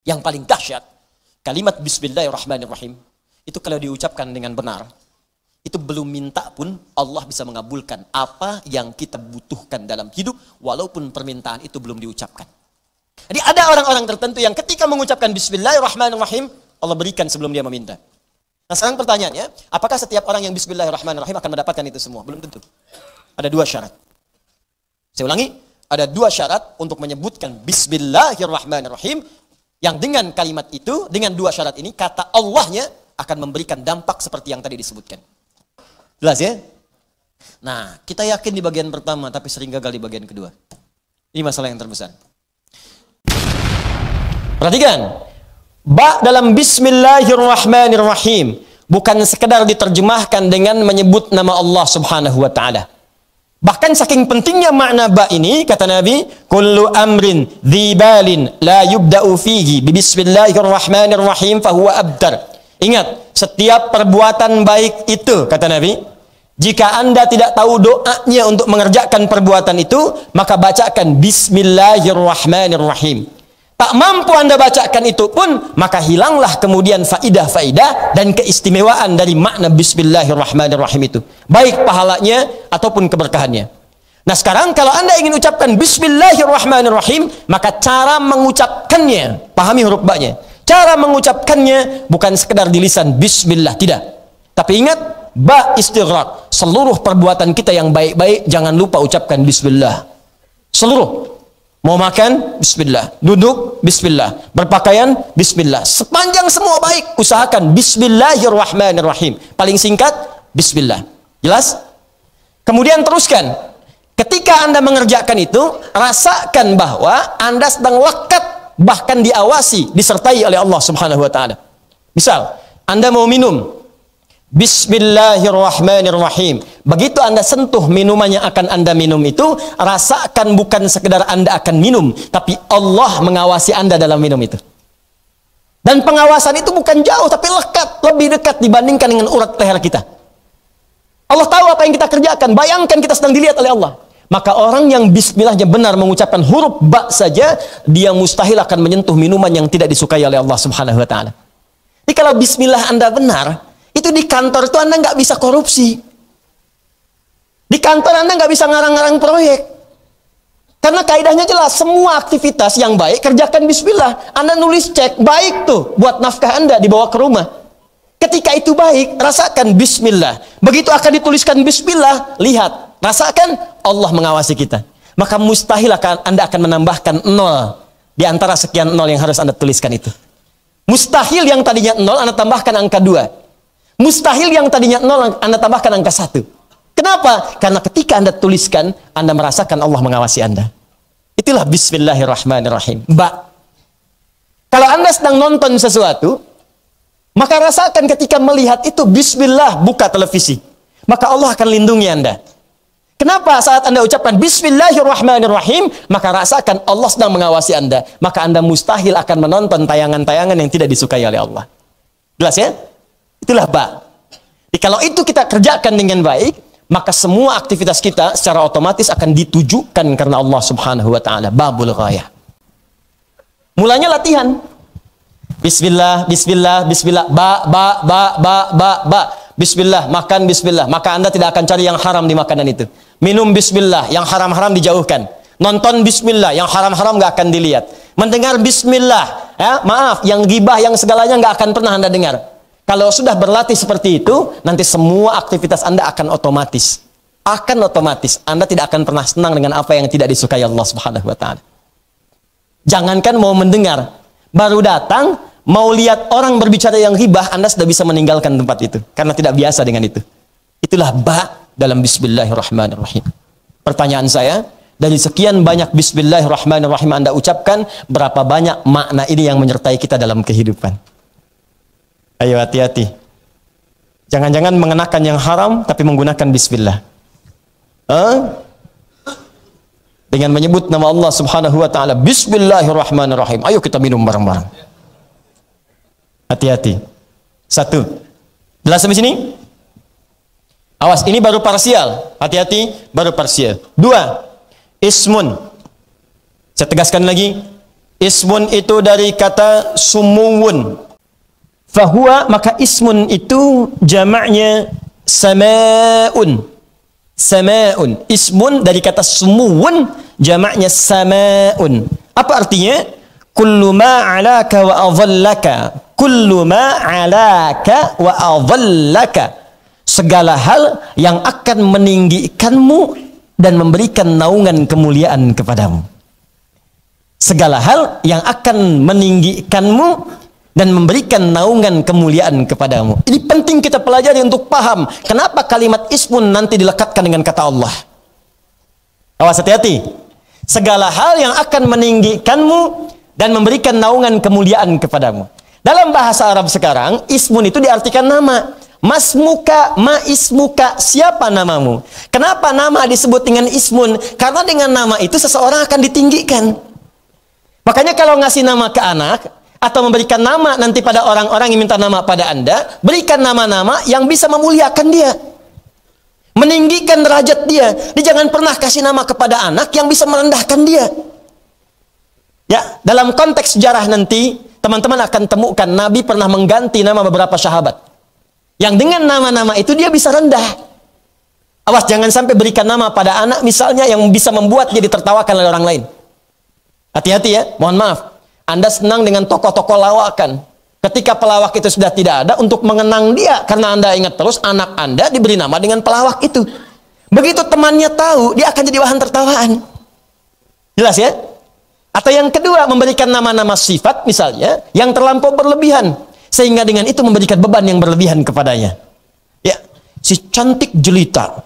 Yang paling dahsyat, kalimat Bismillahirrahmanirrahim itu kalau diucapkan dengan benar, itu belum minta pun Allah bisa mengabulkan apa yang kita butuhkan dalam hidup, walaupun permintaan itu belum diucapkan. Jadi ada orang-orang tertentu yang ketika mengucapkan Bismillahirrahmanirrahim, Allah berikan sebelum dia meminta. Nah sekarang pertanyaannya, apakah setiap orang yang Bismillahirrahmanirrahim akan mendapatkan itu semua? Belum tentu. Ada dua syarat. Saya ulangi, ada dua syarat untuk menyebutkan Bismillahirrahmanirrahim, yang dengan kalimat itu, dengan dua syarat ini, kata Allahnya akan memberikan dampak seperti yang tadi disebutkan. Jelas ya? Nah, kita yakin di bagian pertama, tapi sering gagal di bagian kedua. Ini masalah yang terbesar. Perhatikan, ba dalam Bismillahirrahmanirrahim bukan sekedar diterjemahkan dengan menyebut nama Allah Subhanahu wa taala. Bahkan saking pentingnya makna ba ini, kata Nabi, kullu amrin dzibalin la yubda'u fihi bi bismillahirrahmanirrahim fahuwa abtar. Ingat, setiap perbuatan baik itu, kata Nabi, jika Anda tidak tahu doanya untuk mengerjakan perbuatan itu, maka bacakan Bismillahirrahmanirrahim. Tak mampu Anda bacakan itu pun, maka hilanglah kemudian faidah-faidah dan keistimewaan dari makna Bismillahirrahmanirrahim itu. Baik pahalanya ataupun keberkahannya. Nah sekarang kalau Anda ingin ucapkan Bismillahirrahmanirrahim, maka cara mengucapkannya, pahami huruf ba-nya. Cara mengucapkannya bukan sekedar di lisan Bismillah, tidak. Tapi ingat, ba istighraq. Seluruh perbuatan kita yang baik-baik, jangan lupa ucapkan Bismillah. Seluruh. Mau makan, Bismillah. Duduk, Bismillah. Berpakaian, Bismillah. Sepanjang semua baik, usahakan Bismillahirrahmanirrahim. Paling singkat, Bismillah. Jelas? Kemudian teruskan. Ketika Anda mengerjakan itu, rasakan bahwa Anda sedang lekat, bahkan diawasi, disertai oleh Allah Subhanahu wa taala. Misal, Anda mau minum, Bismillahirrahmanirrahim. Begitu Anda sentuh minuman yang akan Anda minum itu, rasakan bukan sekedar Anda akan minum, tapi Allah mengawasi Anda dalam minum itu. Dan pengawasan itu bukan jauh, tapi lekat, lebih dekat dibandingkan dengan urat leher kita. Allah tahu apa yang kita kerjakan. Bayangkan kita sedang dilihat oleh Allah. Maka orang yang bismillahnya benar mengucapkan huruf ba saja, dia mustahil akan menyentuh minuman yang tidak disukai oleh Allah Subhanahu wa taala. Jadi kalau bismillah Anda benar, itu di kantor itu Anda nggak bisa korupsi. Di kantor Anda nggak bisa ngarang-ngarang proyek. Karena kaidahnya jelas, semua aktivitas yang baik kerjakan bismillah. Anda nulis cek, baik tuh buat nafkah Anda dibawa ke rumah. Ketika itu baik, rasakan bismillah. Begitu akan dituliskan bismillah, lihat, rasakan Allah mengawasi kita. Maka mustahil Anda akan menambahkan 0 di antara sekian 0 yang harus Anda tuliskan itu. Mustahil yang tadinya 0 Anda tambahkan angka 2. Mustahil yang tadinya 0 Anda tambahkan angka 1. Kenapa? Karena ketika Anda tuliskan, Anda merasakan Allah mengawasi Anda. Itulah Bismillahirrahmanirrahim. Ba. Kalau Anda sedang nonton sesuatu, maka rasakan ketika melihat itu Bismillah, buka televisi. Maka Allah akan lindungi Anda. Kenapa? Saat Anda ucapkan Bismillahirrahmanirrahim, maka rasakan Allah sedang mengawasi Anda. Maka Anda mustahil akan menonton tayangan-tayangan yang tidak disukai oleh Allah. Jelas ya? Itulah ba. Jadi kalau itu kita kerjakan dengan baik, maka semua aktivitas kita secara otomatis akan ditujukan karena Allah Subhanahu wa taala. Babul ghayah. Mulanya latihan. Bismillah, bismillah, bismillah, ba. Bismillah, makan bismillah. Maka Anda tidak akan cari yang haram di makanan itu. Minum bismillah, yang haram-haram dijauhkan. Nonton bismillah, yang haram-haram nggak akan dilihat. Mendengar bismillah, ya, maaf, yang ghibah, yang segalanya nggak akan pernah Anda dengar. Kalau sudah berlatih seperti itu, nanti semua aktivitas Anda akan otomatis. Akan otomatis. Anda tidak akan pernah senang dengan apa yang tidak disukai Allah Subhanahu wa taala. Jangankan mau mendengar, baru datang, mau lihat orang berbicara yang ghibah, Anda sudah bisa meninggalkan tempat itu. Karena tidak biasa dengan itu. Itulah ba dalam Bismillahirrahmanirrahim. Pertanyaan saya, dari sekian banyak Bismillahirrahmanirrahim Anda ucapkan, berapa banyak makna ini yang menyertai kita dalam kehidupan? Ayo hati-hati. Jangan-jangan mengenakan yang haram, tapi menggunakan Bismillah. Dengan menyebut nama Allah Subhanahu wa ta'ala, Bismillahirrahmanirrahim. Ayo kita minum bareng-bareng. Hati-hati. 1. Jelas sampai sini? Awas, ini baru parsial. Hati-hati, baru parsial. 2. Ismun. Saya tegaskan lagi. Ismun itu dari kata sumuwun. Fahuwa, maka ismun itu jamaknya samaun. Samaun. Ismun dari kata sumuwun, jamaknya samaun. Apa artinya? Kullu ma alaka wa adhallaka. Kullu ma alaka wa adhallaka. Segala hal yang akan meninggikanmu dan memberikan naungan kemuliaan kepadamu. Segala hal yang akan meninggikanmu dan memberikan naungan kemuliaan kepadamu. Ini penting kita pelajari untuk paham kenapa kalimat ismun nanti dilekatkan dengan kata Allah. Awas, hati-hati. Segala hal yang akan meninggikanmu dan memberikan naungan kemuliaan kepadamu. Dalam bahasa Arab sekarang, ismun itu diartikan nama. Masmuka, ma ismuka, siapa namamu? Kenapa nama disebut dengan ismun? Karena dengan nama itu seseorang akan ditinggikan. Makanya kalau ngasih nama ke anak, atau memberikan nama nanti pada orang-orang yang minta nama pada Anda, berikan nama-nama yang bisa memuliakan dia, meninggikan derajat dia. Dia jangan pernah kasih nama kepada anak yang bisa merendahkan dia. Ya, dalam konteks sejarah nanti, teman-teman akan temukan Nabi pernah mengganti nama beberapa sahabat. Yang dengan nama-nama itu dia bisa rendah. Awas, jangan sampai berikan nama pada anak misalnya yang bisa membuat dia ditertawakan oleh orang lain. Hati-hati ya, mohon maaf. Anda senang dengan tokoh-tokoh lawakan. Ketika pelawak itu sudah tidak ada, untuk mengenang dia, karena Anda ingat terus, anak Anda diberi nama dengan pelawak itu. Begitu temannya tahu, dia akan jadi bahan tertawaan. Jelas ya? Atau yang kedua, memberikan nama-nama sifat misalnya, yang terlampau berlebihan. Sehingga dengan itu memberikan beban yang berlebihan kepadanya. Ya, si cantik jelita.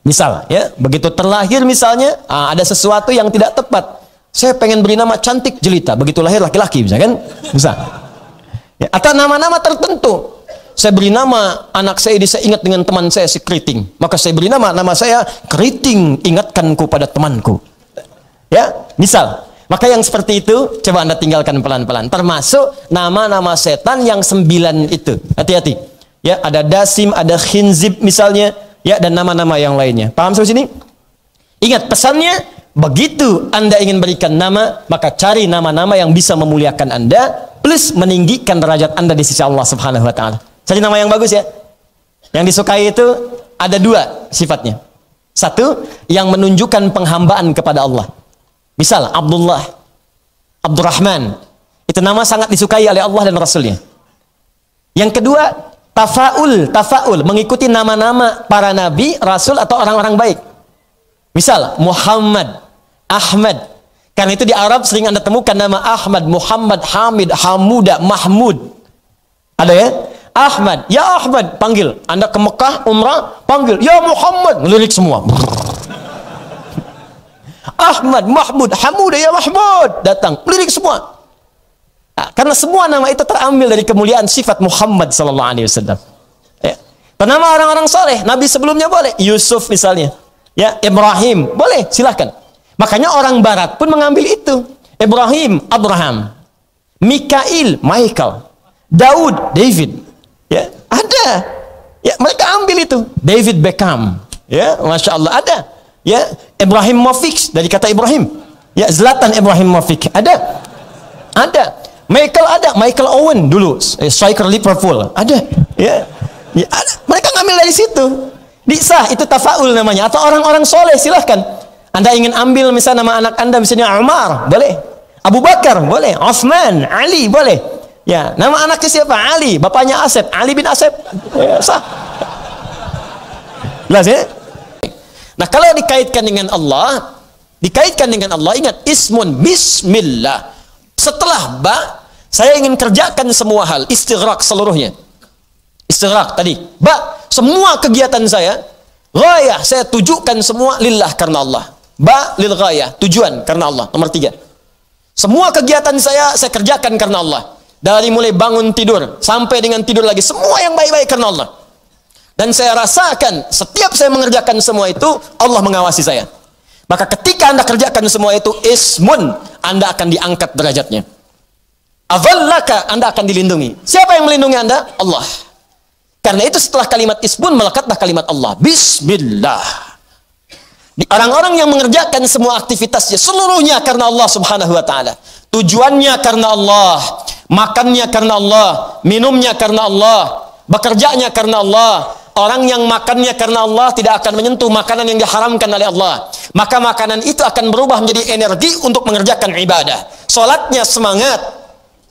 Misal, ya, begitu terlahir misalnya, ada sesuatu yang tidak tepat. Saya pengen beri nama cantik jelita. Begitu lahir laki-laki, bisa kan? Bisa. Ya, atau nama-nama tertentu. Saya beri nama anak saya, saya ingat dengan teman saya si Keriting. Maka saya beri nama saya Keriting, ingatkanku pada temanku. Ya, misal. Maka yang seperti itu coba Anda tinggalkan pelan-pelan. Termasuk nama-nama setan yang 9 itu. Hati-hati. Ya, ada Dasim, ada Khinzib misalnya, ya, dan nama-nama yang lainnya. Paham sampai sini? Ingat pesannya. Begitu Anda ingin berikan nama, maka cari nama-nama yang bisa memuliakan Anda, plus meninggikan derajat Anda di sisi Allah Subhanahu wa Ta'ala. Cari nama yang bagus ya. Yang disukai itu ada 2 sifatnya. Satu, yang menunjukkan penghambaan kepada Allah. Misal Abdullah, Abdurrahman. Itu nama sangat disukai oleh Allah dan Rasulnya. Yang kedua, tafaul, mengikuti nama-nama para nabi, rasul atau orang-orang baik. Misal Muhammad, Ahmad. Karena itu di Arab sering Anda temukan nama Ahmad, Muhammad, Hamid, Hamuda, Mahmud. Ada ya? Ahmad, ya Ahmad, panggil. Anda ke Mekah, umrah, panggil. Ya Muhammad, ngelirik semua. Ahmad, Mahmud, Hamuda, ya Mahmud. Datang, lirik semua. Nah, karena semua nama itu terambil dari kemuliaan sifat Muhammad sallallahu alaihi wasallam. Ya. Nama orang-orang soleh, Nabi sebelumnya boleh. Yusuf misalnya. Ya, Ibrahim, boleh, silahkan. Makanya orang barat pun mengambil itu. Ibrahim, Abraham. Mikail, Michael. Daud, David. Ya, ada. Ya, mereka ambil itu. David Beckham. Ya, Masya Allah, ada. Ya, Ibrahim Mofik, dari kata Ibrahim. Ya, Zlatan Ibrahim Mofik, ada. Ada. Michael ada, Michael Owen dulu, striker Liverpool. Ada. Ya. Ya, ada. Mereka ngambil dari situ. Bisa, itu tafaul namanya. Atau orang-orang soleh, silahkan. Anda ingin ambil misalnya nama anak Anda misalnya Umar, boleh. Abu Bakar, boleh. Utsman, Ali, boleh. Ya, nama anaknya siapa? Ali, bapaknya Asep, Ali bin Asep. Ya, sah. Jelas ya? Nah, kalau dikaitkan dengan Allah, ingat ismun, bismillah. Setelah ba, saya ingin kerjakan semua hal, istighraq seluruhnya. Istighraq tadi. Ba, semua kegiatan saya, ghayah, saya tujukan semua lillah, karena Allah. Ba lil ghayah, tujuan karena Allah. Nomor 3. Semua kegiatan saya kerjakan karena Allah. Dari mulai bangun tidur sampai dengan tidur lagi, semua yang baik-baik karena Allah. Dan saya rasakan setiap saya mengerjakan semua itu, Allah mengawasi saya. Maka ketika Anda kerjakan semua itu, ismun, Anda akan diangkat derajatnya. Adhallaka, Anda akan dilindungi. Siapa yang melindungi Anda? Allah. Karena itu setelah kalimat ismun, melekatlah kalimat Allah. Bismillah. Orang-orang yang mengerjakan semua aktivitasnya seluruhnya karena Allah Subhanahu wa Ta'ala, tujuannya karena Allah, makannya karena Allah, minumnya karena Allah, bekerjanya karena Allah. Orang yang makannya karena Allah tidak akan menyentuh makanan yang diharamkan oleh Allah. Maka makanan itu akan berubah menjadi energi untuk mengerjakan ibadah. Salatnya semangat,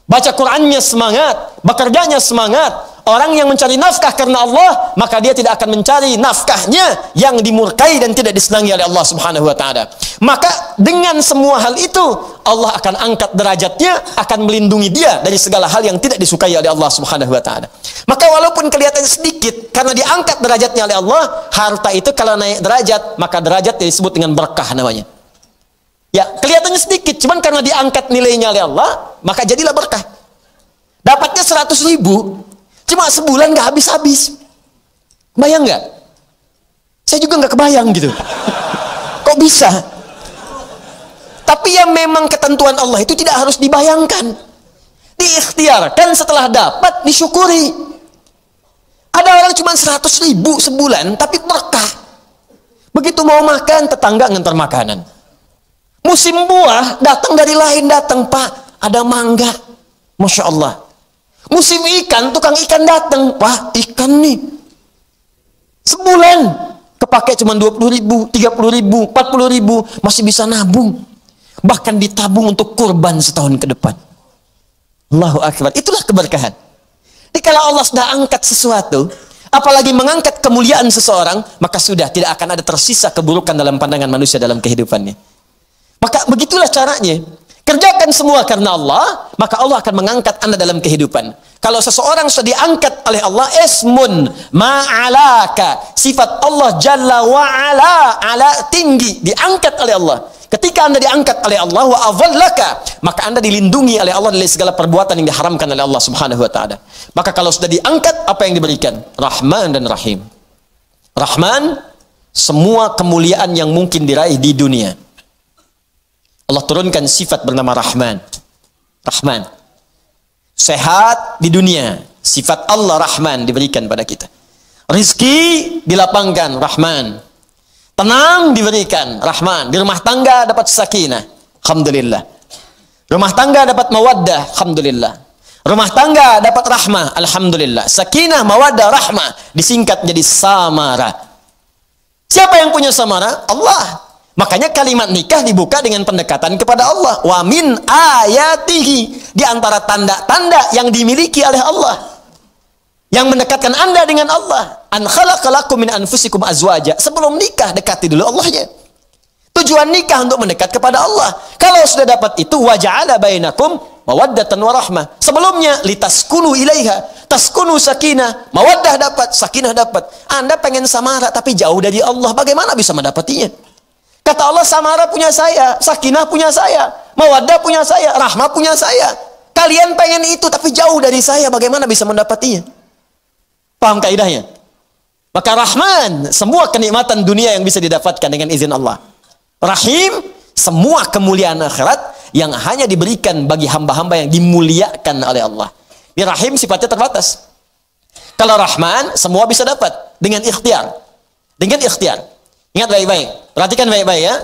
baca Qur'annya semangat, bekerjanya semangat. Orang yang mencari nafkah karena Allah, maka dia tidak akan mencari nafkahnya yang dimurkai dan tidak disenangi oleh Allah Subhanahu wa taala. Maka dengan semua hal itu, Allah akan angkat derajatnya, akan melindungi dia dari segala hal yang tidak disukai oleh Allah Subhanahu wa taala. Maka walaupun kelihatan sedikit, karena diangkat derajatnya oleh Allah, harta itu kalau naik derajat, maka derajat disebut dengan berkah namanya. Ya, kelihatannya sedikit, cuman karena diangkat nilainya oleh Allah, maka jadilah berkah. Dapatnya 100.000, cuma sebulan nggak habis-habis. Bayang nggak? Saya juga nggak kebayang gitu. Kok bisa? Tapi yang memang ketentuan Allah itu tidak harus dibayangkan. Diikhtiarkan, setelah dapat disyukuri. Ada orang cuma 100.000 sebulan, tapi berkah. Begitu mau makan, tetangga ngantar makanan. Musim buah, datang dari lain datang, Pak, ada mangga. Masya Allah. Musim ikan, tukang ikan datang, Pak, ikan nih. Sebulan, kepake cuma 20.000, 30.000, 40.000, masih bisa nabung. Bahkan ditabung untuk kurban setahun ke depan. Allahu Akbar. Itulah keberkahan. Jadi kalau Allah sudah angkat sesuatu, apalagi mengangkat kemuliaan seseorang, maka sudah tidak akan ada tersisa keburukan dalam pandangan manusia dalam kehidupannya. Maka begitulah caranya. Kerjakan semua karena Allah, maka Allah akan mengangkat Anda dalam kehidupan. Kalau seseorang sudah diangkat oleh Allah, ismun ma'alaka, sifat Allah jalla wa'ala, ala tinggi, diangkat oleh Allah. Ketika Anda diangkat oleh Allah, wa adhallaka, maka Anda dilindungi oleh Allah dari segala perbuatan yang diharamkan oleh Allah Subhanahu wa taala. Maka kalau sudah diangkat, apa yang diberikan? Rahman dan Rahim. Rahman, semua kemuliaan yang mungkin diraih di dunia. Allah turunkan sifat bernama Rahman. Rahman. Sehat di dunia. Sifat Allah Rahman diberikan pada kita. Rizki dilapangkan, Rahman. Tenang diberikan, Rahman. Di rumah tangga dapat sakinah, alhamdulillah. Rumah tangga dapat mawaddah, alhamdulillah. Rumah tangga dapat rahmah, alhamdulillah. Sakinah, mawaddah, rahmah disingkat jadi samara. Siapa yang punya samara? Allah. Makanya kalimat nikah dibuka dengan pendekatan kepada Allah. Wa min ayatihi, di antara tanda-tanda yang dimiliki oleh Allah, yang mendekatkan Anda dengan Allah. An khalaqalakum min anfusikum azwaja. Sebelum nikah, dekati dulu Allahnya. Tujuan nikah untuk mendekat kepada Allah. Kalau sudah dapat itu, wa ja'ala bainakum mawaddatan wa rahmah. Sebelumnya litaskunu ilaiha, taskunu sakinah, mawaddah dapat, sakinah dapat. Anda pengen samara tapi jauh dari Allah, bagaimana bisa mendapatinya? Kata Allah, samara punya saya, sakinah punya saya, mawaddah punya saya, rahmah punya saya. Kalian pengen itu tapi jauh dari saya, bagaimana bisa mendapatinya? Paham kaidahnya? Maka Rahman, semua kenikmatan dunia yang bisa didapatkan dengan izin Allah. Rahim, semua kemuliaan akhirat yang hanya diberikan bagi hamba-hamba yang dimuliakan oleh Allah. Di Rahim sifatnya terbatas. Kalau Rahman, semua bisa dapat dengan ikhtiar. Dengan ikhtiar. Ingat baik-baik, perhatikan baik-baik ya.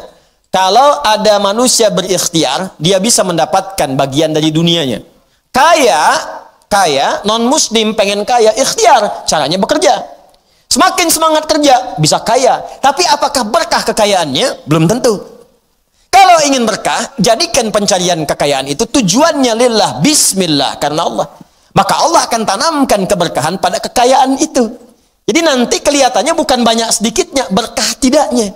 Kalau ada manusia berikhtiar, dia bisa mendapatkan bagian dari dunianya. Kaya, non-muslim pengen kaya, ikhtiar, caranya bekerja. Semakin semangat kerja, bisa kaya. Tapi apakah berkah kekayaannya? Belum tentu. Kalau ingin berkah, jadikan pencarian kekayaan itu tujuannya lillah, bismillah, karena Allah. Maka Allah akan tanamkan keberkahan pada kekayaan itu. Jadi nanti kelihatannya bukan banyak sedikitnya, berkah tidaknya.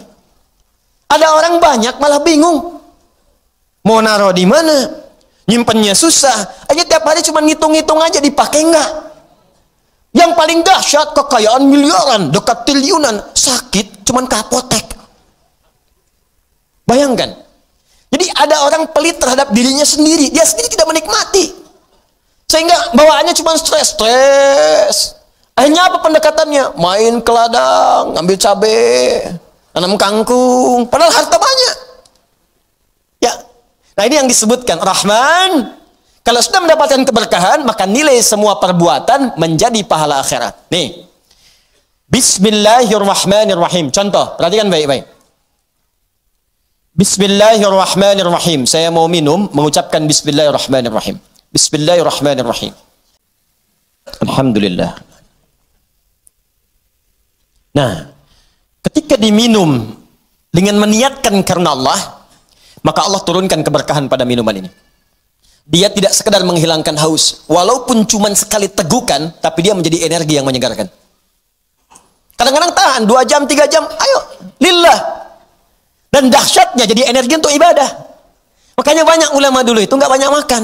Ada orang banyak malah bingung. Mau naruh di mana? Nyimpennya susah. Aja tiap hari cuma ngitung-ngitung aja, dipakai enggak? Yang paling dahsyat kekayaan miliaran, dekat triliunan, sakit cuman ke apotek. Bayangkan. Jadi ada orang pelit terhadap dirinya sendiri, dia sendiri tidak menikmati. Sehingga bawaannya cuma stres. Akhirnya apa pendekatannya? Main ke ladang, ngambil cabai, tanam kangkung, padahal harta banyak. Ya. Nah, ini yang disebutkan Rahman. Kalau sudah mendapatkan keberkahan, maka nilai semua perbuatan menjadi pahala akhirat. Nih. Bismillahirrahmanirrahim. Contoh, perhatikan baik-baik. Bismillahirrahmanirrahim. Saya mau minum, mengucapkan Bismillahirrahmanirrahim. Bismillahirrahmanirrahim. Alhamdulillah. Nah, ketika diminum dengan meniatkan karena Allah, maka Allah turunkan keberkahan pada minuman ini. Dia tidak sekadar menghilangkan haus, walaupun cuma sekali tegukan, tapi dia menjadi energi yang menyegarkan. Kadang-kadang tahan 2 jam, 3 jam, ayo, lillah. Dan dahsyatnya jadi energi untuk ibadah. Makanya banyak ulama dulu itu nggak banyak makan.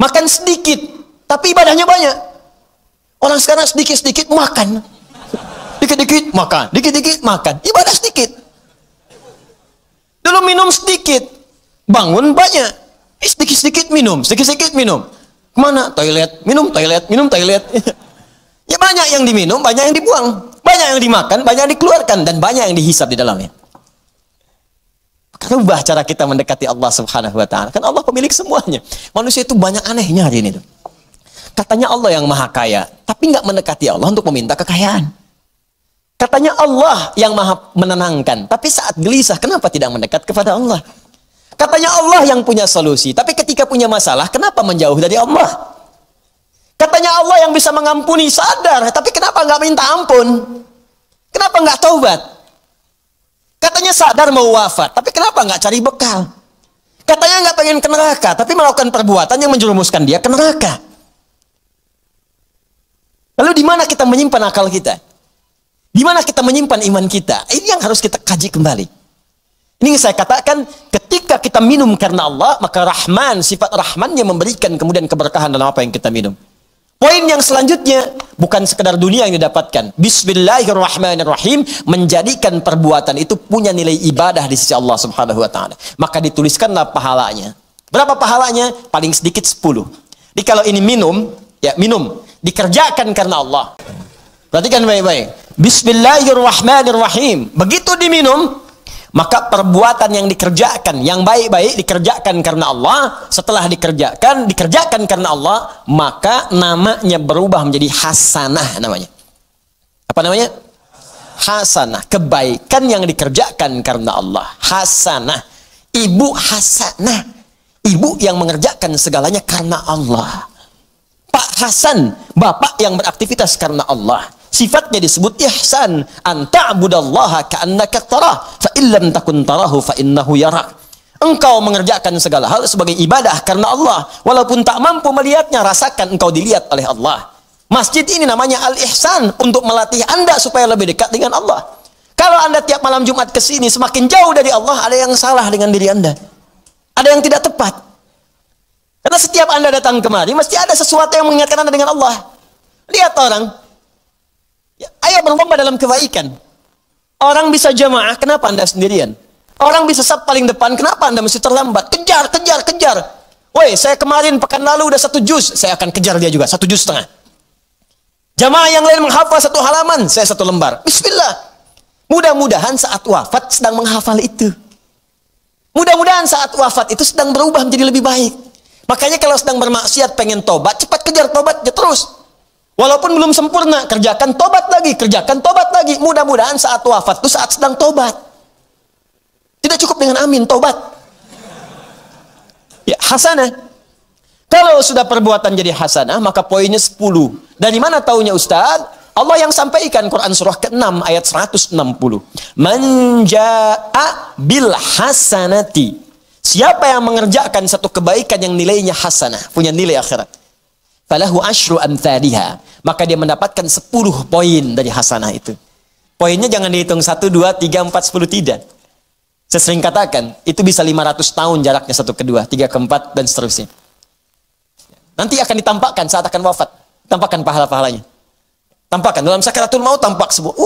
Makan sedikit, tapi ibadahnya banyak. Orang sekarang sedikit-sedikit makan. Dikit-dikit makan, dikit-dikit makan. Ibadah sedikit. Dulu minum sedikit, bangun banyak. Sedikit-sedikit minum, sedikit-sedikit minum. Kemana? Toilet, minum toilet, minum toilet. Ya banyak yang diminum, banyak yang dibuang. Banyak yang dimakan, banyak yang dikeluarkan. Dan banyak yang dihisap di dalamnya. Rubah cara kita mendekati Allah Subhanahu wa ta'ala. Kan Allah pemilik semuanya. Manusia itu banyak anehnya hari ini tuh. Katanya Allah yang maha kaya, tapi nggak mendekati Allah untuk meminta kekayaan. Katanya Allah yang maha menenangkan, tapi saat gelisah kenapa tidak mendekat kepada Allah? Katanya Allah yang punya solusi, tapi ketika punya masalah kenapa menjauh dari Allah? Katanya Allah yang bisa mengampuni, sadar, tapi kenapa nggak minta ampun? Kenapa nggak taubat? Katanya sadar mau wafat, tapi kenapa nggak cari bekal? Katanya nggak pengen ke neraka, tapi melakukan perbuatan yang menjerumuskan dia ke neraka. Lalu di mana kita menyimpan akal kita? Di mana kita menyimpan iman kita? Ini yang harus kita kaji kembali. Ini yang saya katakan, ketika kita minum karena Allah, maka Rahman, sifat Rahman yang memberikan kemudian keberkahan dalam apa yang kita minum. Poin yang selanjutnya, bukan sekedar dunia yang didapatkan. Bismillahirrahmanirrahim, menjadikan perbuatan itu punya nilai ibadah di sisi Allah Subhanahu wa ta'ala. Maka dituliskanlah pahalanya. Berapa pahalanya? Paling sedikit 10. Jadi kalau ini minum, ya minum, dikerjakan karena Allah. Perhatikan baik-baik. Bismillahirrahmanirrahim. Begitu diminum, maka perbuatan yang dikerjakan, yang baik-baik dikerjakan karena Allah. Setelah dikerjakan karena Allah, maka namanya berubah menjadi hasanah namanya. Apa namanya? Hasanah. Kebaikan yang dikerjakan karena Allah. Hasanah. Ibu hasanah. Ibu yang mengerjakan segalanya karena Allah. Pak Hasan, bapak yang beraktivitas karena Allah. Sifatnya disebut ihsan, anta'budallaha ka'annaka tarah, fa illam takun tarahu fa innahu yarak. Engkau mengerjakan segala hal sebagai ibadah karena Allah, walaupun tak mampu melihatnya, rasakan engkau dilihat oleh Allah. Masjid ini namanya al-ihsan, untuk melatih Anda supaya lebih dekat dengan Allah. Kalau Anda tiap malam Jumat ke sini semakin jauh dari Allah, ada yang salah dengan diri Anda. Ada yang tidak tepat. Karena setiap Anda datang kemari mesti ada sesuatu yang mengingatkan Anda dengan Allah. Lihat orang, ayo berlomba dalam kebaikan. Orang bisa jamaah, kenapa Anda sendirian? Orang bisa saf paling depan, kenapa Anda mesti terlambat? Kejar, kejar, kejar. Woi, saya kemarin pekan lalu udah 1 juz, saya akan kejar dia juga 1,5 juz. Jamaah yang lain menghafal 1 halaman, saya 1 lembar. Bismillah. Mudah-mudahan saat wafat sedang menghafal itu. Mudah-mudahan saat wafat itu sedang berubah menjadi lebih baik. Makanya kalau sedang bermaksiat pengen tobat, cepat kejar tobatnya terus. Walaupun belum sempurna, kerjakan tobat lagi, kerjakan tobat lagi. Mudah-mudahan saat wafat itu saat sedang tobat. Tidak cukup dengan amin, tobat. Ya, hasanah. Kalau sudah perbuatan jadi hasanah, maka poinnya 10. Dari mana taunya Ustaz? Allah yang sampaikan, Quran surah ke-6 ayat 160. Man jaa'a bil hasanati. Siapa yang mengerjakan satu kebaikan yang nilainya hasanah, punya nilai akhirat, falahu asyru amthaliha, maka dia mendapatkan 10 poin dari hasanah itu. Poinnya jangan dihitung 1, 2, 3, 4, 10, tidak. Saya sering katakan, itu bisa 500 tahun jaraknya satu ke 2, 3 ke 4, dan seterusnya. Nanti akan ditampakkan saat akan wafat. Tampakkan pahala-pahalanya. Tampakkan, dalam sakaratul maut tampak semua.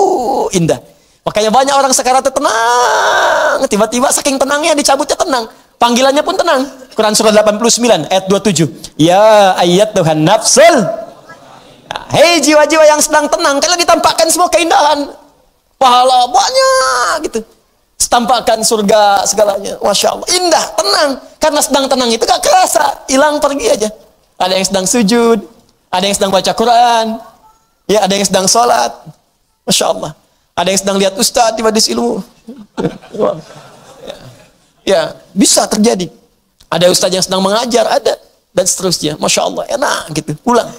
Indah. Makanya banyak orang sakaratul tenang. Tiba-tiba saking tenangnya dicabutnya tenang. Panggilannya pun tenang. Quran surah 89 ayat 27. Ya ayyatuhan nafsul. Hei jiwa-jiwa yang sedang tenang. Kalau ditampakkan semua keindahan. Pahala banyak gitu. Tampakkan surga segalanya. Masya Allah. Indah, tenang. Karena sedang tenang itu gak kerasa. Hilang pergi aja. Ada yang sedang sujud. Ada yang sedang baca Quran. Ya, ada yang sedang sholat. Masya Allah. Ada yang sedang lihat ustaz di majelis ilmu. Ya, bisa terjadi. Ada ustaz yang sedang mengajar, ada, dan seterusnya. Masya Allah, enak gitu. Pulang.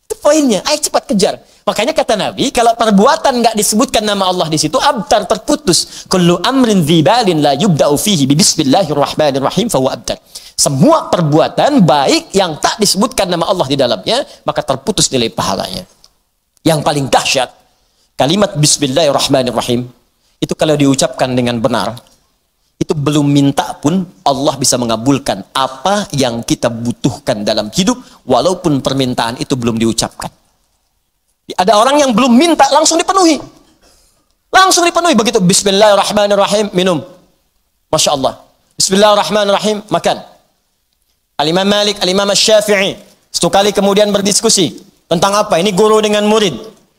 Itu poinnya. Ayo cepat kejar. Makanya kata Nabi, kalau perbuatan nggak disebutkan nama Allah di situ, abtar, terputus. Kullu amrin dzibalin la yubda'u fihi bi bismillahirrahmanirrahim fahuwa abtar. Semua perbuatan baik yang tak disebutkan nama Allah di dalamnya, maka terputus nilai pahalanya. Yang paling dahsyat, kalimat bismillahirrahmanirrahim itu kalau diucapkan dengan benar, itu belum minta pun Allah bisa mengabulkan apa yang kita butuhkan dalam hidup, walaupun permintaan itu belum diucapkan. Ada orang yang belum minta, langsung dipenuhi. Langsung dipenuhi. Begitu bismillahirrahmanirrahim, minum. Masya Allah. Bismillahirrahmanirrahim, makan. Al-Imam Malik, Al-Imam Syafi'i satu kali kemudian berdiskusi tentang apa? Ini guru dengan murid,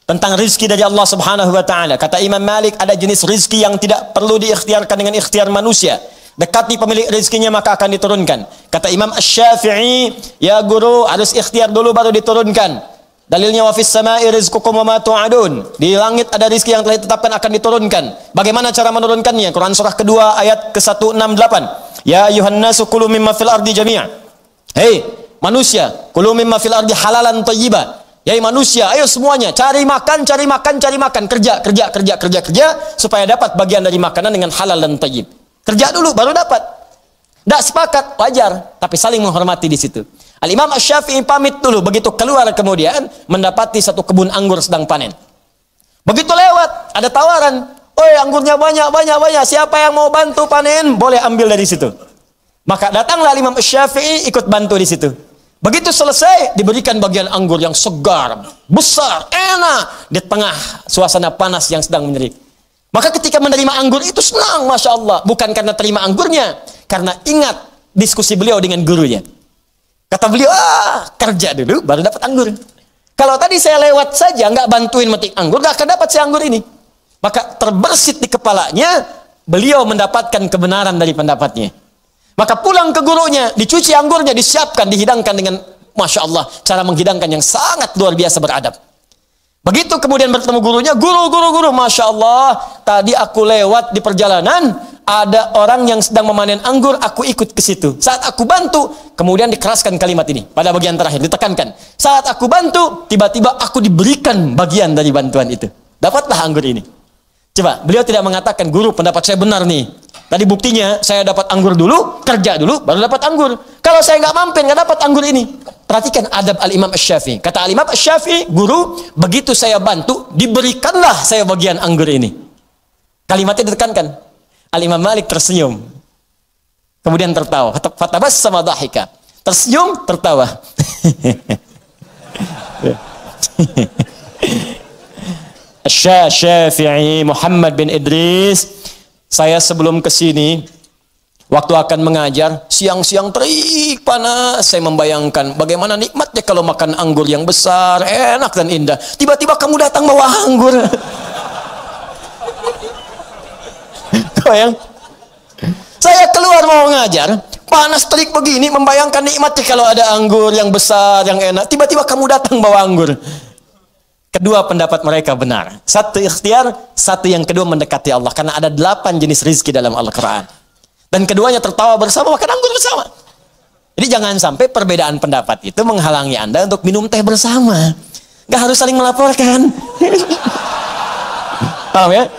tentang rizki dari Allah Subhanahu wa ta'ala. Kata Imam Malik, ada jenis rizki yang tidak perlu diikhtiarkan dengan ikhtiar manusia. Dekati pemilik rizkinya maka akan diturunkan. Kata Imam Syafi'i, ya guru harus ikhtiar dulu baru diturunkan. Dalilnya wa fis sama'i rizqukum wa ma tu'adun. Di langit ada rizki yang telah ditetapkan akan diturunkan. Bagaimana cara menurunkannya? Quran surah kedua ayat ke-168. Ya ayuhan nasu kulu mimma fil ardi jami'a. Hei manusia, kulu mimma fil ardi halalan thayyiba. Ya manusia, ayo semuanya cari makan, kerja supaya dapat bagian dari makanan dengan halal dan thayyib. Kerja dulu baru dapat. Tidak sepakat, wajar, tapi saling menghormati di situ. Al-Imam Asy-Syafi'i pamit dulu, begitu keluar kemudian mendapati satu kebun anggur sedang panen. Begitu lewat, ada tawaran, "Oi, anggurnya banyak, siapa yang mau bantu panen, boleh ambil dari situ." Maka datanglah Imam Asy-Syafi'i ikut bantu di situ. Begitu selesai, diberikan bagian anggur yang segar, besar, enak di tengah suasana panas yang sedang menyerik. Maka ketika menerima anggur itu senang, Masya Allah. Bukan karena terima anggurnya, karena ingat diskusi beliau dengan gurunya. Kata beliau, kerja dulu baru dapat anggur. Kalau tadi saya lewat saja, nggak bantuin metik anggur, nggak akan dapat si anggur ini. Maka terbersit di kepalanya, beliau mendapatkan kebenaran dari pendapatnya. Maka pulang ke gurunya, dicuci anggurnya, disiapkan, dihidangkan dengan Masya Allah, cara menghidangkan yang sangat luar biasa beradab. Begitu kemudian bertemu gurunya, guru, Masya Allah, tadi aku lewat di perjalanan, ada orang yang sedang memanen anggur, aku ikut ke situ. Saat aku bantu, kemudian dikeraskan kalimat ini, pada bagian terakhir, ditekankan. Saat aku bantu, tiba-tiba aku diberikan bagian dari bantuan itu. Dapatlah anggur ini. Coba, beliau tidak mengatakan, guru pendapat saya benar nih. Tadi buktinya, saya dapat anggur dulu, kerja dulu, baru dapat anggur. Kalau saya nggak mampir, nggak dapat anggur ini. Perhatikan adab Al-Imam Asy-Syafi'i. Kata Al-Imam Asy-Syafi'i, guru, begitu saya bantu, diberikanlah saya bagian anggur ini. Kalimatnya ditekankan. Al-Imam Malik tersenyum. Kemudian tertawa. Fatabassama dhahika. Tersenyum, tertawa. Asy-Syafi'i Muhammad bin Idris. Saya sebelum ke sini, waktu akan mengajar, siang-siang terik panas, saya membayangkan bagaimana nikmatnya kalau makan anggur yang besar, enak dan indah. Tiba-tiba kamu datang bawa anggur. Bayang? Saya keluar mau ngajar, panas terik begini, membayangkan nikmatnya kalau ada anggur yang besar, yang enak. Tiba-tiba kamu datang bawa anggur. Kedua pendapat mereka benar. Satu ikhtiar, satu yang kedua mendekati Allah. Karena ada 8 jenis rizki dalam Al-Quran. Dan keduanya tertawa bersama, makan anggur bersama. Jadi jangan sampai perbedaan pendapat itu menghalangi Anda untuk minum teh bersama. Gak harus saling melaporkan. Paham ya?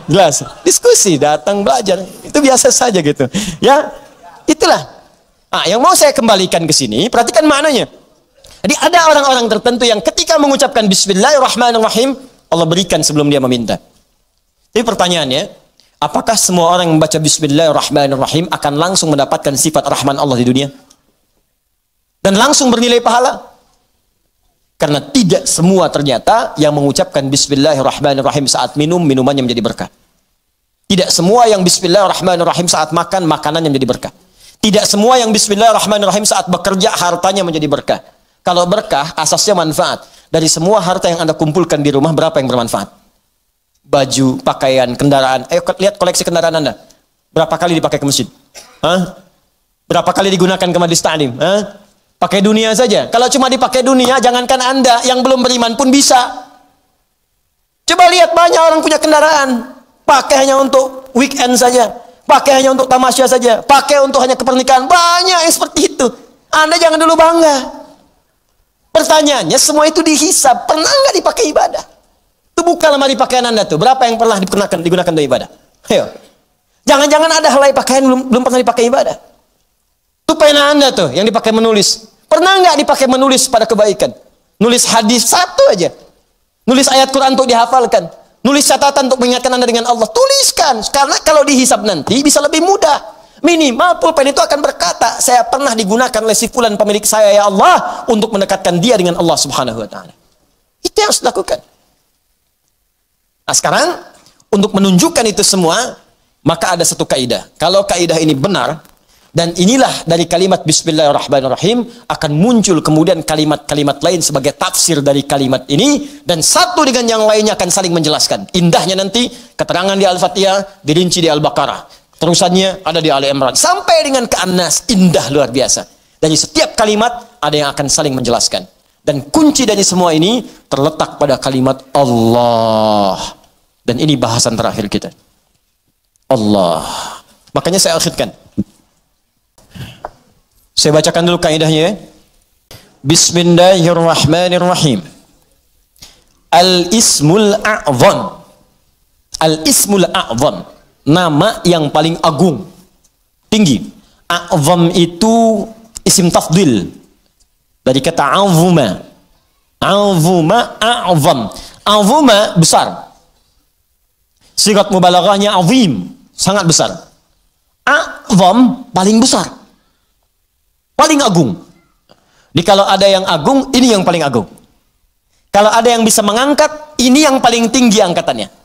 Jelas. Diskusi, datang belajar. Itu biasa saja gitu. Ya, itulah. Nah, yang mau saya kembalikan ke sini, perhatikan maknanya. Jadi ada orang-orang tertentu yang ketika mengucapkan Bismillahirrahmanirrahim, Allah berikan sebelum dia meminta. Jadi pertanyaannya, apakah semua orang yang membaca Bismillahirrahmanirrahim akan langsung mendapatkan sifat Rahman Allah di dunia? Dan langsung bernilai pahala? Karena tidak semua ternyata yang mengucapkan Bismillahirrahmanirrahim saat minum, minumannya menjadi berkah. Tidak semua yang Bismillahirrahmanirrahim saat makan, makanannya menjadi berkah. Tidak semua yang Bismillahirrahmanirrahim saat bekerja, hartanya menjadi berkah. Kalau berkah, asasnya manfaat. Dari semua harta yang Anda kumpulkan di rumah, berapa yang bermanfaat? Baju, pakaian, kendaraan. Ayo lihat koleksi kendaraan Anda. Berapa kali dipakai ke masjid? Hah? Berapa kali digunakan ke majelis ta'lim? Hah? Pakai dunia saja. Kalau cuma dipakai dunia, jangankan Anda, yang belum beriman pun bisa. Coba lihat, banyak orang punya kendaraan. Pakai hanya untuk untuk weekend saja, pakai hanya untuk tamasya saja, pakai untuk hanya kepernikahan. Banyak yang seperti itu. Anda jangan dulu bangga. Pertanyaannya, semua itu dihisab. Pernah nggak dipakai ibadah? Itu buka lemari pakaian Anda tuh. Berapa yang pernah digunakan untuk ibadah? Ayo. Jangan-jangan ada helai pakaian belum pernah dipakai ibadah. Itu pena Anda tuh yang dipakai menulis. Pernah nggak dipakai menulis pada kebaikan? Nulis hadis satu aja. Nulis ayat Quran untuk dihafalkan. Nulis catatan untuk mengingatkan Anda dengan Allah. Tuliskan. Karena kalau dihisab nanti bisa lebih mudah. Minimal pulpen itu akan berkata, saya pernah digunakan oleh si fulan pemilik saya ya Allah untuk mendekatkan dia dengan Allah Subhanahu wa taala. Itu yang harus dilakukan. Nah, sekarang untuk menunjukkan itu semua, maka ada satu kaidah. Kalau kaidah ini benar, dan inilah dari kalimat Bismillahirrahmanirrahim akan muncul kemudian kalimat-kalimat lain sebagai tafsir dari kalimat ini, dan satu dengan yang lainnya akan saling menjelaskan. Indahnya nanti keterangan di Al-Fatihah dirinci di Al-Baqarah, terusannya ada di Ali Imran sampai dengan ke An-Nas. Indah luar biasa. Dan di setiap kalimat ada yang akan saling menjelaskan. Dan kunci dari semua ini terletak pada kalimat Allah. Dan ini bahasan terakhir kita. Allah. Makanya saya akhirkan. Saya bacakan dulu kaidahnya ya. Bismillahirrahmanirrahim. Al-ismul a'zam. Al-ismul a'zam. Nama yang paling agung, tinggi. A'zam itu isim tafdil dari kata azuma. Azuma, a'zam. Azuma besar. Sigat mubalaghahnya azim, sangat besar. A'zam paling besar, paling agung. Jadi kalau ada yang agung, ini yang paling agung. Kalau ada yang bisa mengangkat, ini yang paling tinggi angkatannya.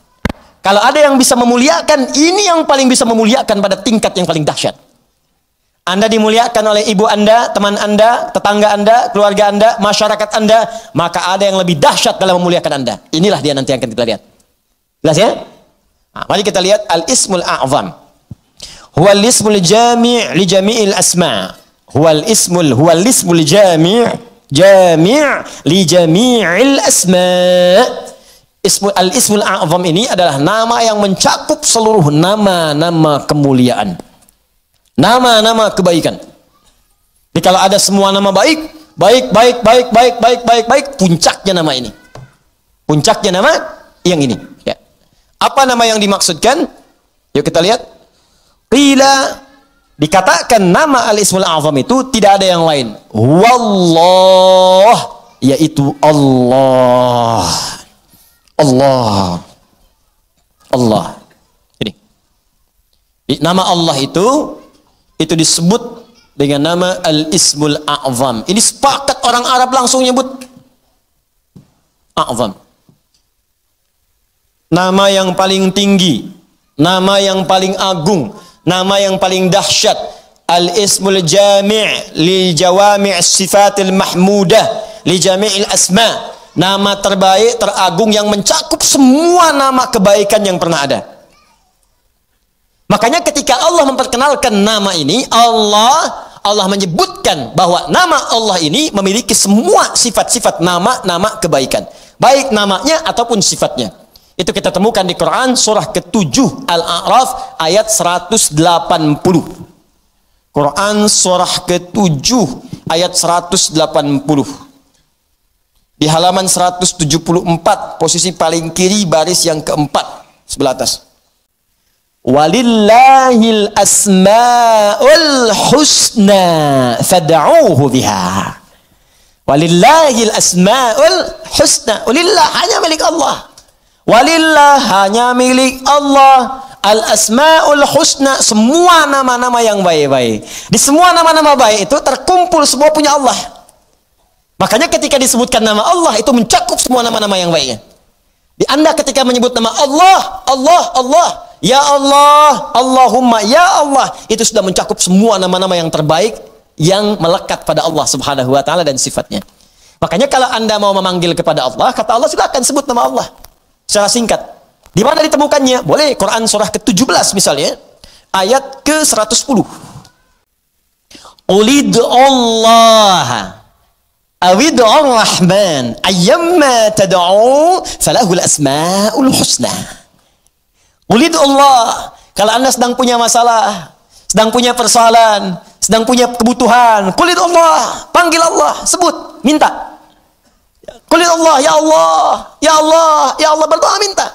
Kalau ada yang bisa memuliakan, ini yang paling bisa memuliakan pada tingkat yang paling dahsyat. Anda dimuliakan oleh ibu Anda, teman Anda, tetangga Anda, keluarga Anda, masyarakat Anda, maka ada yang lebih dahsyat dalam memuliakan Anda. Inilah dia nanti yang akan kita lihat. Jelas ya? Nah, mari kita lihat al-ismul a'zam. Huwal ismul jami' li jami'il asma'. Huwal ismul jami' li jami'il asma'. Al-ismul a'zam ini adalah nama yang mencakup seluruh nama-nama kemuliaan, nama-nama kebaikan. Jadi kalau ada semua nama baik, puncaknya nama ini. Puncaknya nama yang ini. Ya. Apa nama yang dimaksudkan? Yuk kita lihat. Qila, dikatakan nama al-ismul a'zam itu tidak ada yang lain. Wallah, yaitu Allah. Allah. Allah. Ini. Nama Allah itu disebut dengan nama Al-Ismul A'zam. Ini sepakat orang Arab langsung nyebut A'zam. Nama yang paling tinggi, nama yang paling agung, nama yang paling dahsyat. Al-Ismul Jami' li Jawami' Sifatil Mahmudah li Jami'il Asma'. Nama terbaik, teragung yang mencakup semua nama kebaikan yang pernah ada. Makanya ketika Allah memperkenalkan nama ini, Allah menyebutkan bahwa nama Allah ini memiliki semua sifat-sifat nama-nama kebaikan. Baik namanya ataupun sifatnya. Itu kita temukan di Quran surah ke-7 Al-A'raf ayat 180. Quran surah ke-7 ayat 180. Di halaman 174, posisi paling kiri, baris yang keempat, sebelah atas. Walillahil asma'ul husna fad'uuhu biha. Walillahil asma'ul husna. Walillah, hanya milik Allah. Walillah, hanya milik Allah. Al-asma'ul husna, semua nama-nama yang baik-baik. Di semua nama-nama baik itu terkumpul semua punya Allah. Makanya ketika disebutkan nama Allah itu mencakup semua nama-nama yang baiknya. Di Anda ketika menyebut nama Allah, ya Allah, Allahumma, ya Allah, itu sudah mencakup semua nama-nama yang terbaik yang melekat pada Allah Subhanahu wa taala dan sifatnya. Makanya kalau Anda mau memanggil kepada Allah, kata Allah silakan sebut nama Allah secara singkat. Di mana ditemukannya? Boleh Quran surah ke-17 misalnya, ayat ke-110. Ulid'ullah Awid'ur Rahman ayyamma tad'u falahul asma'ul husna. Ulidullah, Kalau Anda sedang punya masalah, sedang punya persoalan, sedang punya kebutuhan, qul Allah, panggil Allah, sebut, minta. Qul Allah, ya Allah, ya Allah, ya Allah, berdoa minta.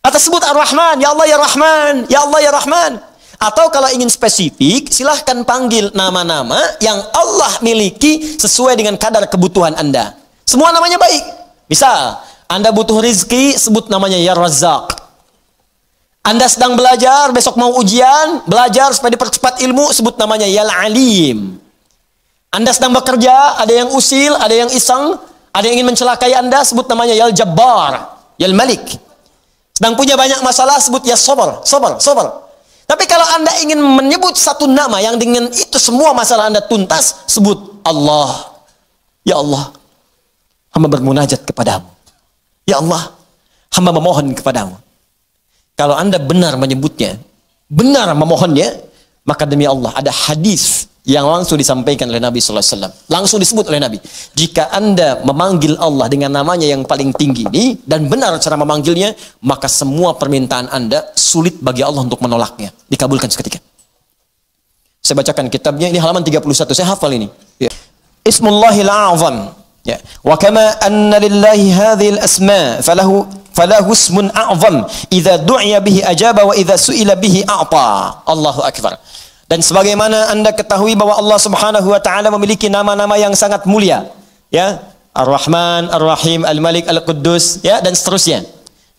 Atau sebut Ar-Rahman, ya Allah ya Rahman, ya Allah ya Rahman. Atau kalau ingin spesifik, silahkan panggil nama-nama yang Allah miliki sesuai dengan kadar kebutuhan Anda. Semua namanya baik. Misal, Anda butuh rizki, sebut namanya ya Razzaq. Anda sedang belajar, besok mau ujian, belajar supaya dipercepat ilmu, sebut namanya ya Alim. Anda sedang bekerja, ada yang usil, ada yang iseng, ada yang ingin mencelakai Anda, sebut namanya ya Jabbar, ya Malik. Sedang punya banyak masalah, sebut ya Sabar, Sabar, Sabar. Tapi kalau Anda ingin menyebut satu nama yang dengan itu semua masalah Anda tuntas, sebut Allah. Ya Allah, hamba bermunajat kepadamu. Ya Allah, hamba memohon kepadamu. Kalau Anda benar menyebutnya, benar memohonnya, maka demi Allah ada hadis yang langsung disampaikan oleh Nabi sallallahu alaihi wasallam. Langsung disebut oleh Nabi. Jika Anda memanggil Allah dengan namanya yang paling tinggi ini dan benar cara memanggilnya, maka semua permintaan Anda sulit bagi Allah untuk menolaknya. Dikabulkan seketika. Saya bacakan kitabnya, ini halaman 31. Saya hafal ini. Ya. Ismullahil a'zam. Ya. Wa kama anna lillahi hadhil asma falahu ismun a'zam idza du'iya bihi ajaba wa idza su'ila bihi a'ta. Allahu akbar. Dan sebagaimana Anda ketahui bahwa Allah Subhanahu wa taala memiliki nama-nama yang sangat mulia, ya, Ar-Rahman, Ar-Rahim, Al-Malik, Al-Quddus, ya, dan seterusnya.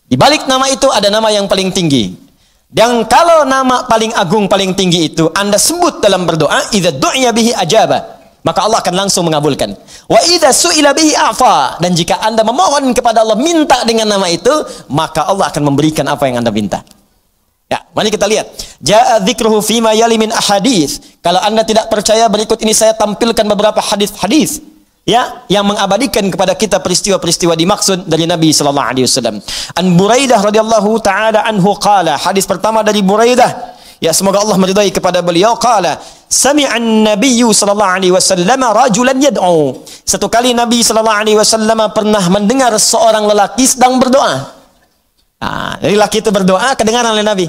Di balik nama itu ada nama yang paling tinggi. Dan kalau nama paling agung, paling tinggi itu Anda sebut dalam berdoa, idza du'iya bihi ajaba, maka Allah akan langsung mengabulkan. Wa idza su'ila bihi afa, dan jika Anda memohon kepada Allah, minta dengan nama itu, maka Allah akan memberikan apa yang Anda minta. Ya, mari kita lihat. Ja'a dzikruhu fima yali min ahadits. Kalau Anda tidak percaya, berikut ini saya tampilkan beberapa hadis-hadis, ya, yang mengabadikan kepada kita peristiwa-peristiwa dimaksud dari Nabi sallallahu alaihi wasallam. An Buraidah radhiyallahu taala anhu qala, hadis pertama dari Buraidah, ya, semoga Allah meridai kepada beliau, qala sami'an nabiyyu sallallahu alaihi wasallam rajulan yad'u. Satu kali Nabi sallallahu alaihi wasallam pernah mendengar seorang lelaki sedang berdoa. Nah, dari lelaki itu berdoa, kedengaran oleh Nabi.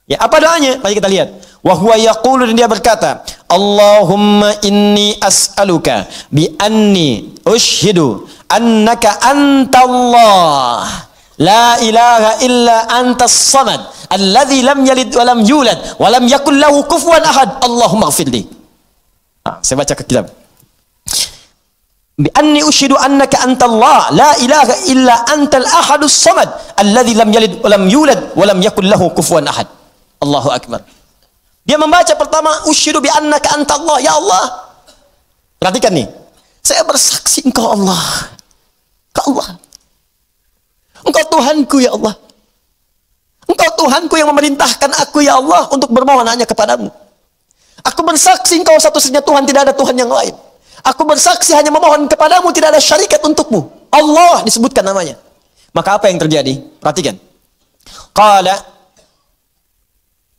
Ya, apa doanya? Mari kita lihat. Wa huwa yaqulu, dan dia berkata, Allahumma inni as'aluka bi anni ushhidu annaka antallah la ilaha illa antas samad alladzi lam yalid wa lam yulad wa lam yakul lahu kufuwan ahad. Allahumma ighfirli. Saya baca ke kitab. Bi anni ushidu annaka antallah la ilaha illa antal ahadus samad alladzi lam yalid wa lam yulad wa lam yakul lahu kufuwan ahad. Allahu akbar. Dia membaca pertama, ushidu bi annaka antallah, ya Allah. Perhatikan nih. Saya bersaksi Engkau Allah. Engkau Allah. Engkau Tuhanku, ya Allah. Engkau Tuhanku yang memerintahkan aku, ya Allah, untuk bermohon hanya kepadamu. Aku bersaksi Engkau satu-satunya Tuhan, tidak ada Tuhan yang lain. Aku bersaksi hanya memohon kepadamu, tidak ada syarikat untukmu. Allah disebutkan namanya. Maka apa yang terjadi? Perhatikan.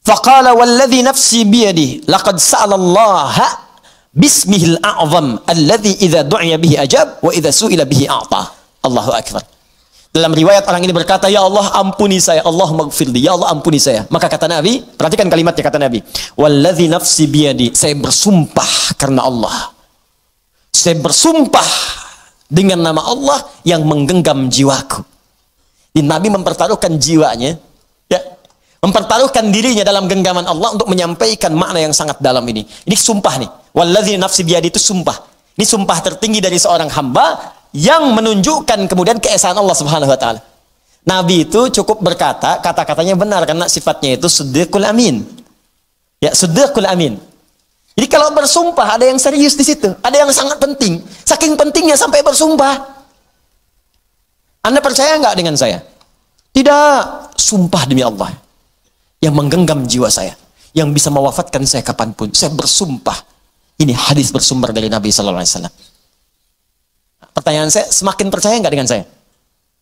Faqala walladhi nafsi biyadihi laqad sa'alallaha bismihil a'zam alladhi idza du'iya bihi ajab wa idza su'ila bihi a'ta. Allahu akbar. Dalam riwayat orang ini berkata, ya Allah ampuni saya, Allahumma ighfirli, ya Allah ampuni saya. Maka kata Nabi, perhatikan kalimatnya, kata Nabi, walladhi nafsi biyadi, saya bersumpah karena Allah. Saya bersumpah dengan nama Allah yang menggenggam jiwaku. Di Nabi mempertaruhkan jiwanya, ya, mempertaruhkan dirinya dalam genggaman Allah untuk menyampaikan makna yang sangat dalam ini. Ini sumpah nih. Walladzi nafsi biyadi, itu sumpah. Ini sumpah tertinggi dari seorang hamba yang menunjukkan kemudian keesaan Allah Subhanahu wa taala. Nabi itu cukup berkata, kata-katanya benar karena sifatnya itu siddiqul amin. Ya, siddiqul amin. Jadi kalau bersumpah ada yang serius di situ, ada yang sangat penting. Saking pentingnya sampai bersumpah. Anda percaya nggak dengan saya? Tidak, sumpah demi Allah yang menggenggam jiwa saya, yang bisa mewafatkan saya kapanpun. Saya bersumpah. Ini hadis bersumber dari Nabi Sallallahu Alaihi Wasallam. Pertanyaan saya, semakin percaya nggak dengan saya?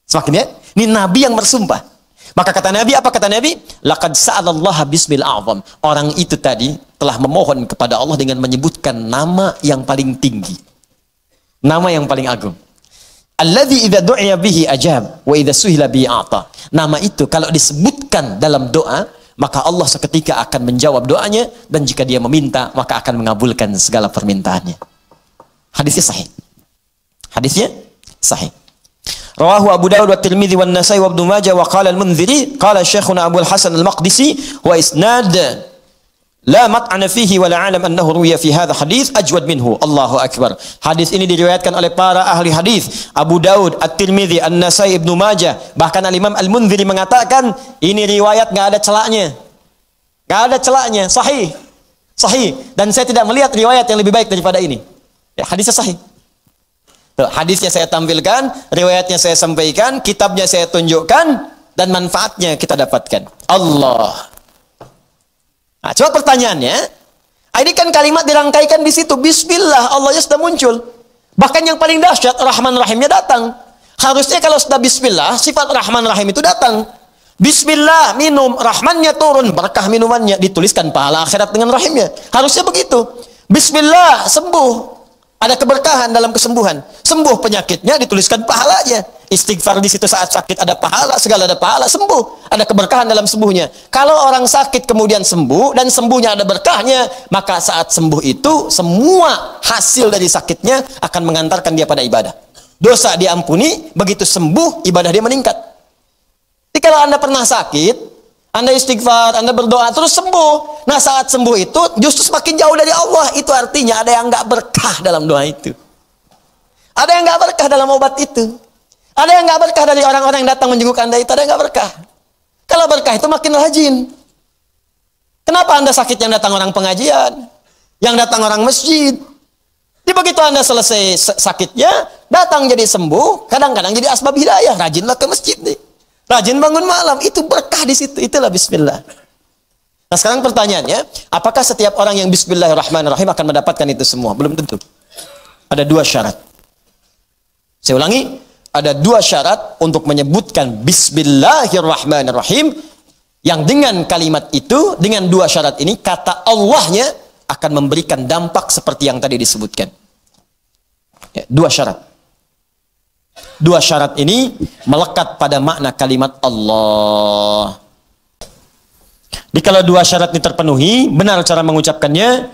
Semakin, ya? Ini Nabi yang bersumpah. Maka kata Nabi, apa kata Nabi? Laqad sa'alallaha bismil a'zam. Orang itu tadi telah memohon kepada Allah dengan menyebutkan nama yang paling tinggi. Nama yang paling agung. Alladzi idza du'iya bihi ajab wa idza suhila bihi a'ta. Nama itu kalau disebutkan dalam doa, maka Allah seketika akan menjawab doanya, dan jika dia meminta, maka akan mengabulkan segala permintaannya. Hadisnya sahih. Hadisnya sahih. Rawahu Abu Dawud wa Tirmidzi wa Nasai wa Ibnu Majah wa qala al-Munziri qala Syekhuna Abu al-Hasan al-Maqdisi wa isnad la mat'ana fihi wa la alam annahu ruwiya fi hadha hadis ajwad minhu. Allahu akbar. Hadis ini diriwayatkan oleh para ahli hadis, Abu Daud, At-Tirmidzi, An-Nasai, Ibnu Majah, bahkan Al-Imam Al-Munziri mengatakan ini riwayat enggak ada celaknya. Enggak ada celaknya, sahih. Sahih, dan saya tidak melihat riwayat yang lebih baik daripada ini. Ya, hadisnya sahih. Tuh, hadisnya saya tampilkan, riwayatnya saya sampaikan, kitabnya saya tunjukkan, dan manfaatnya kita dapatkan. Allah. Nah, coba pertanyaannya, ini kan kalimat dirangkaikan di situ, Bismillah, Allahnya sudah muncul. Bahkan yang paling dahsyat, Rahman Rahimnya datang. Harusnya kalau sudah Bismillah, sifat Rahman Rahim itu datang. Bismillah, minum, Rahmannya turun, berkah minumannya, dituliskan pahala akhirat dengan Rahimnya. Harusnya begitu. Bismillah, sembuh. Ada keberkahan dalam kesembuhan. Sembuh penyakitnya, dituliskan pahalanya. Istighfar di situ saat sakit ada pahala, segala ada pahala, sembuh. Ada keberkahan dalam sembuhnya. Kalau orang sakit kemudian sembuh, dan sembuhnya ada berkahnya, maka saat sembuh itu, semua hasil dari sakitnya akan mengantarkan dia pada ibadah. Dosa diampuni, begitu sembuh, ibadah dia meningkat. Jadi kalau Anda pernah sakit, Anda istighfar, Anda berdoa, terus sembuh. Nah, saat sembuh itu justru semakin jauh dari Allah. Itu artinya ada yang nggak berkah dalam doa itu. Ada yang nggak berkah dalam obat itu. Ada yang nggak berkah dari orang-orang yang datang menjenguk Anda itu. Ada yang nggak berkah. Kalau berkah itu makin rajin. Kenapa Anda sakit yang datang orang pengajian? Yang datang orang masjid? Jadi begitu Anda selesai sakitnya, datang jadi sembuh, kadang-kadang jadi asbab hidayah. Rajinlah ke masjid nih. Rajin bangun malam, itu berkah di situ. Itulah Bismillah. Nah, sekarang pertanyaannya, apakah setiap orang yang Bismillahirrahmanirrahim akan mendapatkan itu semua? Belum tentu. Ada dua syarat. Saya ulangi, ada dua syarat untuk menyebutkan Bismillahirrahmanirrahim, yang dengan kalimat itu, dengan dua syarat ini, kata Allahnya akan memberikan dampak seperti yang tadi disebutkan. Ya, dua syarat. Dua syarat ini melekat pada makna kalimat Allah. Jadi kalau dua syarat ini terpenuhi, benar cara mengucapkannya,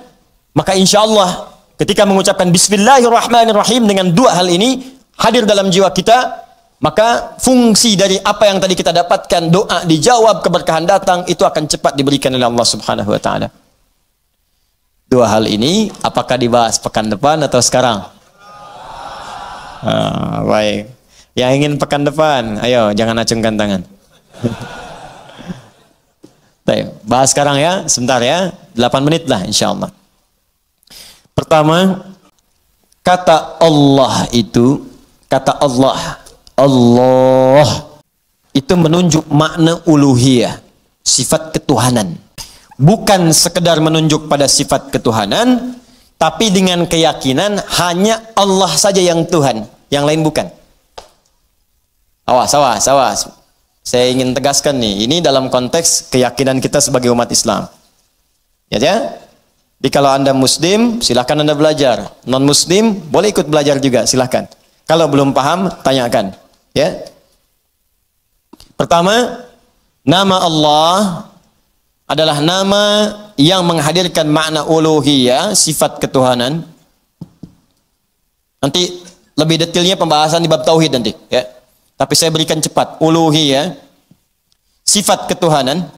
maka insya Allah ketika mengucapkan Bismillahirrahmanirrahim dengan dua hal ini hadir dalam jiwa kita, maka fungsi dari apa yang tadi kita dapatkan, doa dijawab, keberkahan datang, itu akan cepat diberikan oleh Allah Subhanahu wa Ta'ala. Dua hal ini apakah dibahas pekan depan atau sekarang? Baik. Yang ingin pekan depan, ayo jangan acungkan tangan. Baik, bahas sekarang ya, sebentar ya, 8 menit lah insya Allah. Pertama, kata Allah itu, kata Allah, Allah itu menunjuk makna uluhiyah, sifat ketuhanan. Bukan sekedar menunjuk pada sifat ketuhanan, tapi dengan keyakinan hanya Allah saja yang Tuhan, yang lain bukan. Awas. Saya ingin tegaskan nih, ini dalam konteks keyakinan kita sebagai umat Islam. Ya. Jadi kalau Anda Muslim, silahkan Anda belajar. Non Muslim, boleh ikut belajar juga, silahkan. Kalau belum paham, tanyakan. Ya. Pertama, nama Allah adalah nama yang menghadirkan makna uluhiyah, sifat ketuhanan. Nanti lebih detailnya pembahasan di bab tauhid nanti, ya. Tapi saya berikan cepat, uluhiyah, sifat ketuhanan,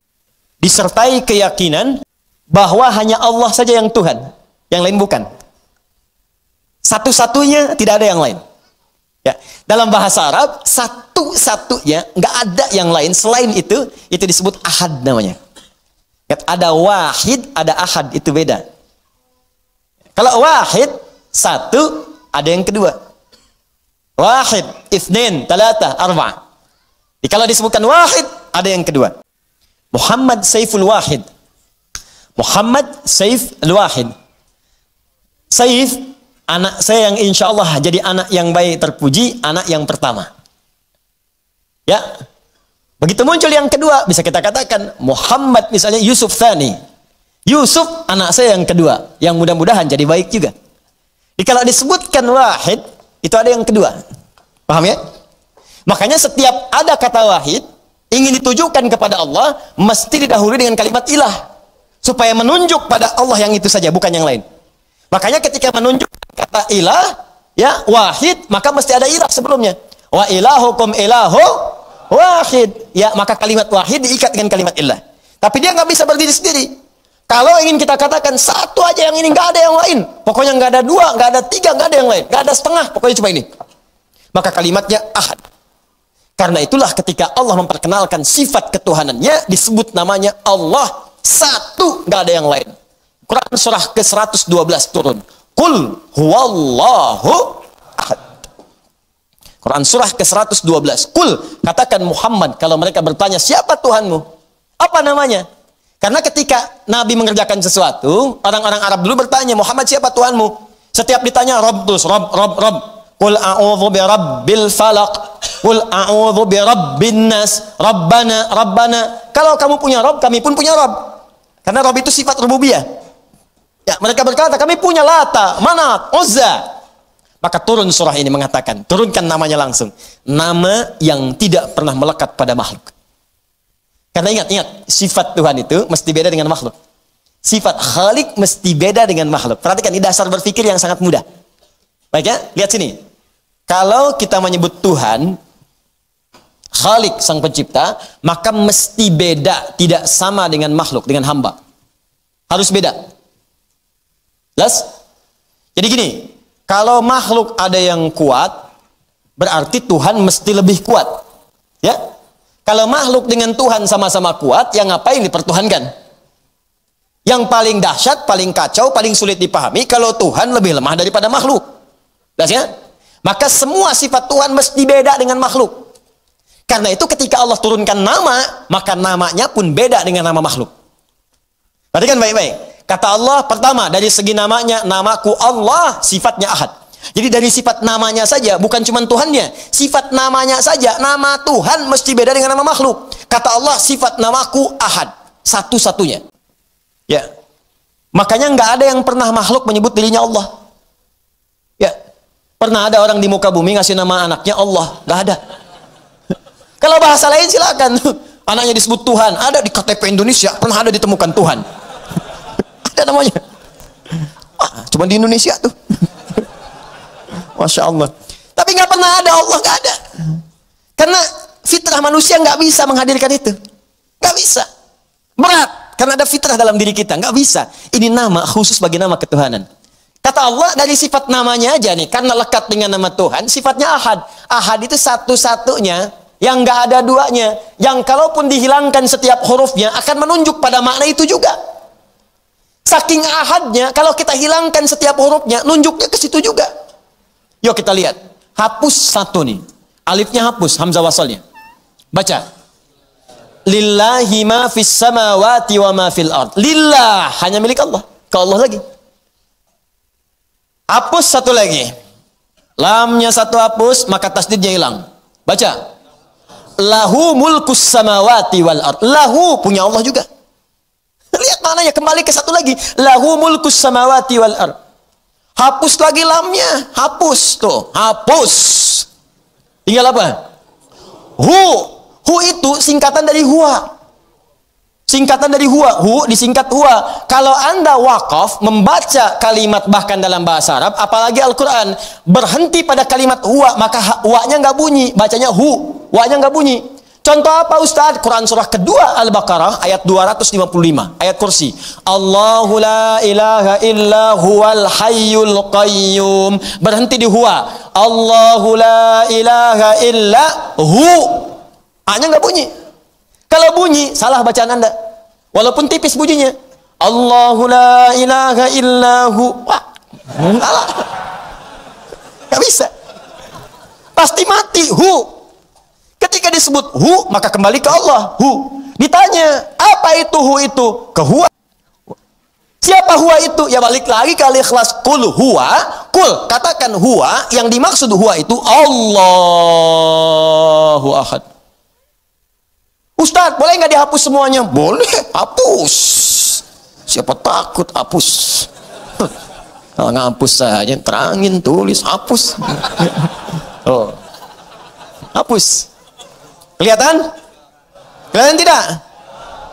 disertai keyakinan bahwa hanya Allah saja yang Tuhan, yang lain bukan. Satu-satunya, tidak ada yang lain. Ya, dalam bahasa Arab, satu-satunya, nggak ada yang lain selain itu disebut ahad namanya. Ada wahid, ada ahad, itu beda. Kalau wahid, satu, ada yang kedua. Wahid, itsnain, talata, arba'. Kalau disebutkan wahid, ada yang kedua. Muhammad Saiful Wahid. Muhammad Saif Al-Wahid. Saif, anak saya yang insya Allah jadi anak yang baik terpuji, anak yang pertama. Ya. Begitu muncul yang kedua, bisa kita katakan Muhammad misalnya Yusuf Thani. Yusuf anak saya yang kedua, yang mudah-mudahan jadi baik juga. Jadi kalau disebutkan wahid, itu ada yang kedua. Paham ya? Makanya setiap ada kata wahid, ingin ditujukan kepada Allah, mesti didahului dengan kalimat ilah. Supaya menunjuk pada Allah yang itu saja, bukan yang lain. Makanya ketika menunjuk kata ilah, ya, wahid, maka mesti ada ilah sebelumnya. Wa ilahukum ilahu wahid. Ya, maka kalimat wahid diikat dengan kalimat ilah. Tapi dia nggak bisa berdiri sendiri. Kalau ingin kita katakan satu aja yang ini, nggak ada yang lain. Pokoknya nggak ada dua, nggak ada tiga, nggak ada yang lain. Nggak ada setengah, pokoknya cuma ini. Maka kalimatnya ahad. Karena itulah ketika Allah memperkenalkan sifat ketuhanannya, disebut namanya Allah satu, nggak ada yang lain. Quran surah ke-112 turun. Qul huwallahu ahad. Quran surah ke-112. Qul, katakan Muhammad, kalau mereka bertanya siapa Tuhanmu? Apa namanya? Karena ketika Nabi mengerjakan sesuatu, orang-orang Arab dulu bertanya, Muhammad siapa Tuhanmu? Setiap ditanya Rabb terus, Rabb. Qul a'udzu birabbil falaq. Qul a'udzu birabbin nas. Rabbana. Kalau kamu punya Rabb, kami pun punya Rabb. Karena Rabb itu sifat rububiyah. Ya, mereka berkata, kami punya Lata, Manat, Uzza. Maka turun surah ini mengatakan, turunkan namanya langsung. Nama yang tidak pernah melekat pada makhluk. Karena ingat, sifat Tuhan itu mesti beda dengan makhluk. Sifat Khalik mesti beda dengan makhluk. Perhatikan, ini dasar berpikir yang sangat mudah. Baik ya, lihat sini. Kalau kita menyebut Tuhan, Khalik sang pencipta, maka mesti beda, tidak sama dengan makhluk, dengan hamba. Harus beda. Jelas? Jadi gini, kalau makhluk ada yang kuat, berarti Tuhan mesti lebih kuat. Ya? Kalau makhluk dengan Tuhan sama-sama kuat, yang ngapain dipertuhankan? Yang paling dahsyat, paling kacau, paling sulit dipahami, kalau Tuhan lebih lemah daripada makhluk. Jelas ya? Maka semua sifat Tuhan mesti beda dengan makhluk. Karena itu ketika Allah turunkan nama, maka namanya pun beda dengan nama makhluk. Perhatikan baik-baik. Kata Allah pertama, dari segi namanya, namaku Allah, sifatnya ahad. Jadi dari sifat namanya saja, bukan cuma Tuhannya. Sifat namanya saja, nama Tuhan mesti beda dengan nama makhluk. Kata Allah, sifat namaku ahad. Satu-satunya. Ya. Makanya nggak ada yang pernah makhluk menyebut dirinya Allah. Ya. Pernah ada orang di muka bumi ngasih nama anaknya Allah? Nggak ada. Kalau bahasa lain silakan. Anaknya disebut Tuhan. Ada di KTP Indonesia. Pernah ada ditemukan Tuhan. Ada namanya. Cuma di Indonesia tuh. Masya Allah. Tapi nggak pernah ada Allah, nggak ada. Karena fitrah manusia nggak bisa menghadirkan itu. Nggak bisa. Berat. Karena ada fitrah dalam diri kita. Nggak bisa. Ini nama khusus bagi nama ketuhanan. Kata Allah dari sifat namanya aja nih, karena lekat dengan nama Tuhan, sifatnya ahad. Ahad itu satu-satunya, yang nggak ada duanya, yang kalaupun dihilangkan setiap hurufnya akan menunjuk pada makna itu juga. Saking ahadnya, kalau kita hilangkan setiap hurufnya, nunjuknya ke situ juga. Yuk kita lihat, hapus satu nih, alifnya hapus, hamzah wasalnya. Baca. Lillahi ma fis samawati wa ma fil ard. Lillah, hanya milik Allah. Ke Allah lagi. Hapus satu lagi. Lamnya satu hapus, maka tasdidnya hilang. Baca. Lahu mulkus samawati wal ard. Lahu, punya Allah juga. Lihat mananya, kembali ke satu lagi. Lahu mulkus samawati wal ard. Hapus lagi lamnya. Hapus. Tuh, hapus. Tinggal apa? Hu. Hu itu singkatan dari huwa. Singkatan dari huwa, hu disingkat huwa. Kalau Anda wakaf membaca kalimat bahkan dalam bahasa Arab, apalagi Al-Quran, berhenti pada kalimat huwa, maka huwa-nya nggak bunyi, bacanya hu, huwa-nya nggak bunyi. Contoh apa Ustaz? Quran surah kedua Al-Baqarah ayat 255, ayat kursi. Allahu la ilaha illa huwal hayyul qayyum. Berhenti di huwa. Allahu la ilaha illa hu. A-nya nggak bunyi. Kalau bunyi, salah bacaan Anda. Walaupun tipis bunyinya. Allahu la ilaha illahu. Wah, salah. Gak bisa. Pasti mati. Hu. Ketika disebut hu, maka kembali ke Allah. Hu. Ditanya, apa itu hu itu? Ke huwa. Siapa huwa itu? Ya balik lagi ke Al-Ikhlas. Kul huwa. Kul, katakan huwa. Yang dimaksud huwa itu Allahu ahad. Ustaz, boleh nggak dihapus semuanya? Boleh, hapus. Siapa takut hapus? Kalau nggak hapus saja, terangin, tulis, hapus. Oh, hapus. Kelihatan? Kalian tidak?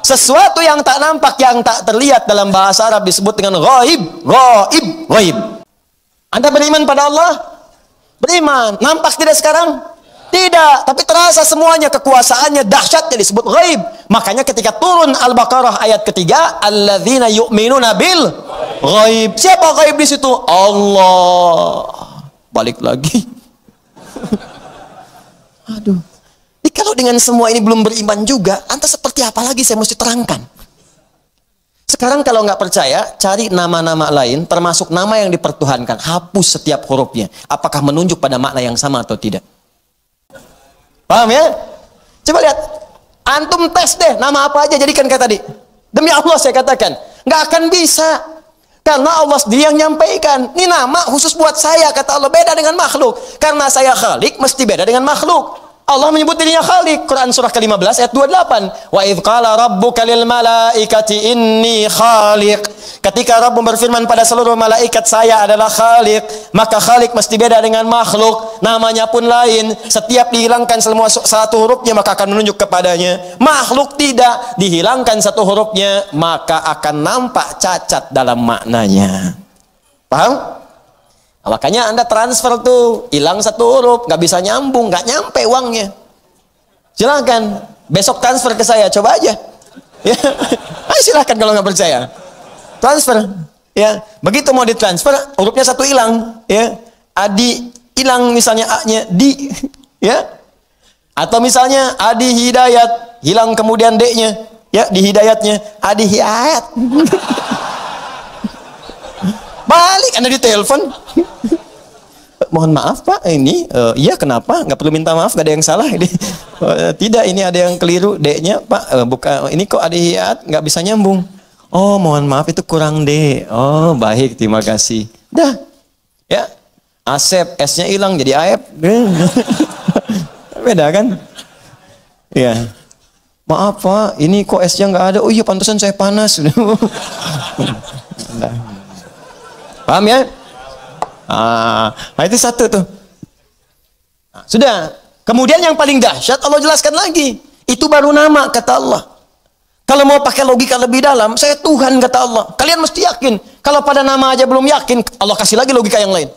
Sesuatu yang tak nampak, yang tak terlihat dalam bahasa Arab disebut dengan ghaib. Ghaib, ghaib. Anda beriman pada Allah? Beriman. Nampak tidak sekarang? Tidak, tapi terasa semuanya, kekuasaannya, dahsyatnya disebut ghaib. Makanya ketika turun Al-Baqarah ayat ketiga, alladzina yu'minuna bil ghaib. Siapa ghaib di situ? Allah. Balik lagi. Aduh. Jadi kalau dengan semua ini belum beriman juga, Anda seperti apa lagi saya mesti terangkan? Sekarang kalau nggak percaya, cari nama-nama lain, termasuk nama yang dipertuhankan. Hapus setiap hurufnya. Apakah menunjuk pada makna yang sama atau tidak? Paham ya? Coba lihat. Antum tes deh, nama apa aja jadikan kayak tadi. Demi Allah saya katakan, nggak akan bisa. Karena Allah sendiri yang nyampaikan. Ini nama khusus buat saya, kata Allah, beda dengan makhluk. Karena saya Khalik, mesti beda dengan makhluk. Allah menyebut dirinya Khalik. Quran surah ke-15 ayat 28. Wa idh qala rabbuka lil malaikati inni khaliq. Ketika Rabb berfirman pada seluruh malaikat, saya adalah Khalik, maka Khalik mesti beda dengan makhluk. Namanya pun lain. Setiap dihilangkan semua satu hurufnya maka akan menunjuk kepadanya. Makhluk tidak, dihilangkan satu hurufnya maka akan nampak cacat dalam maknanya. Paham? Nah, makanya Anda transfer tuh, hilang satu huruf, nggak bisa nyambung, nggak nyampe uangnya. Silakan, besok transfer ke saya, coba aja. Ya, ayo silakan kalau nggak percaya, transfer. Ya, begitu mau ditransfer, hurufnya satu hilang. Ya, Adi hilang misalnya A-nya, di, ya. Atau misalnya Adi Hidayat, hilang kemudian D-nya, ya di Hidayatnya, Adi Hidayat. Balik Anda ditelepon. Mohon maaf Pak, ini iya kenapa? Nggak perlu minta maaf, nggak ada yang salah ini. Tidak, ini ada yang keliru D-nya Pak. Bukan, ini kok ada hiat, nggak bisa nyambung. Oh mohon maaf itu kurang D. Oh baik, terima kasih. Dah, ya. Asep, S-nya hilang jadi Aep. Beda kan? Ya. Maaf Pak, ini kok S-nya nggak ada. Oh iya pantesan saya panas. Paham ya? Nah itu satu tuh. Nah, sudah. Kemudian yang paling dahsyat Allah jelaskan lagi. Itu baru nama kata Allah. Kalau mau pakai logika lebih dalam, saya Tuhan kata Allah. Kalian mesti yakin. Kalau pada nama aja belum yakin, Allah kasih lagi logika yang lain.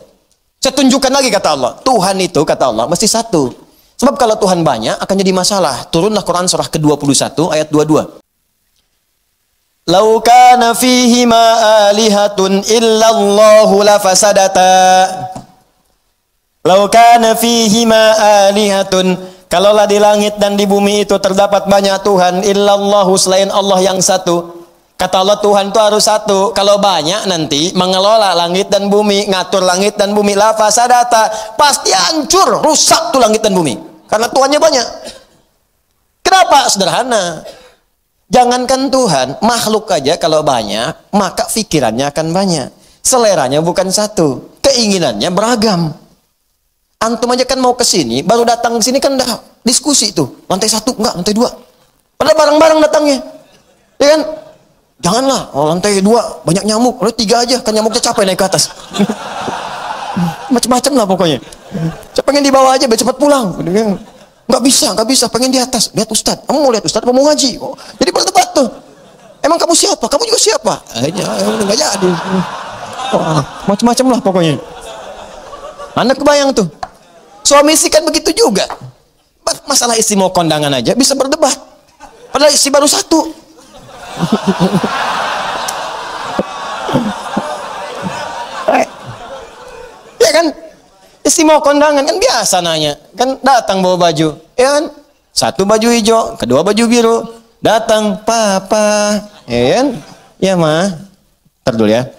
Saya tunjukkan lagi kata Allah. Tuhan itu kata Allah mesti satu. Sebab kalau Tuhan banyak akan jadi masalah. Turunlah Quran surah ke-21 ayat 22. Lau kana fihima alihatun illallahu lafasadata. Lau kana fihima alihatun, kalaulah di langit dan di bumi itu terdapat banyak Tuhan, illallahu selain Allah yang satu. Kata Allah Tuhan itu harus satu. Kalau banyak nanti mengelola langit dan bumi, ngatur langit dan bumi, lafasadata, pasti hancur, rusak tuh langit dan bumi. Karena Tuhannya banyak. Kenapa? Sederhana. Jangankan Tuhan, makhluk aja kalau banyak, maka pikirannya akan banyak. Seleranya bukan satu, keinginannya beragam. Antum aja kan mau ke sini, baru datang ke sini kan udah diskusi tuh. Lantai 1 enggak, lantai 2. Padahal bareng-bareng datangnya. Ya kan? Janganlah, oh, lantai 2 banyak nyamuk, lantai 3 aja, kan nyamuknya capek naik ke atas. Macam-macam lah pokoknya. Saya pengen dibawa aja biar cepat pulang. Nggak bisa, pengen di atas. Lihat Ustadz, kamu mau lihat Ustadz apa mau ngaji? Oh, jadi berdebat tuh. Emang kamu siapa? Kamu juga siapa? Nggak jadi. Oh, macam-macam lah pokoknya. Anda kebayang tuh. Suami istri kan begitu juga. Masalah istri mau kondangan aja bisa berdebat. Padahal istri baru satu. Ya kan? Istri mau kondangan kan biasa nanya, kan datang bawa baju, ya kan? Satu baju hijau, kedua baju biru, datang papa, ya kan? Ya mah, ntar dulu ya.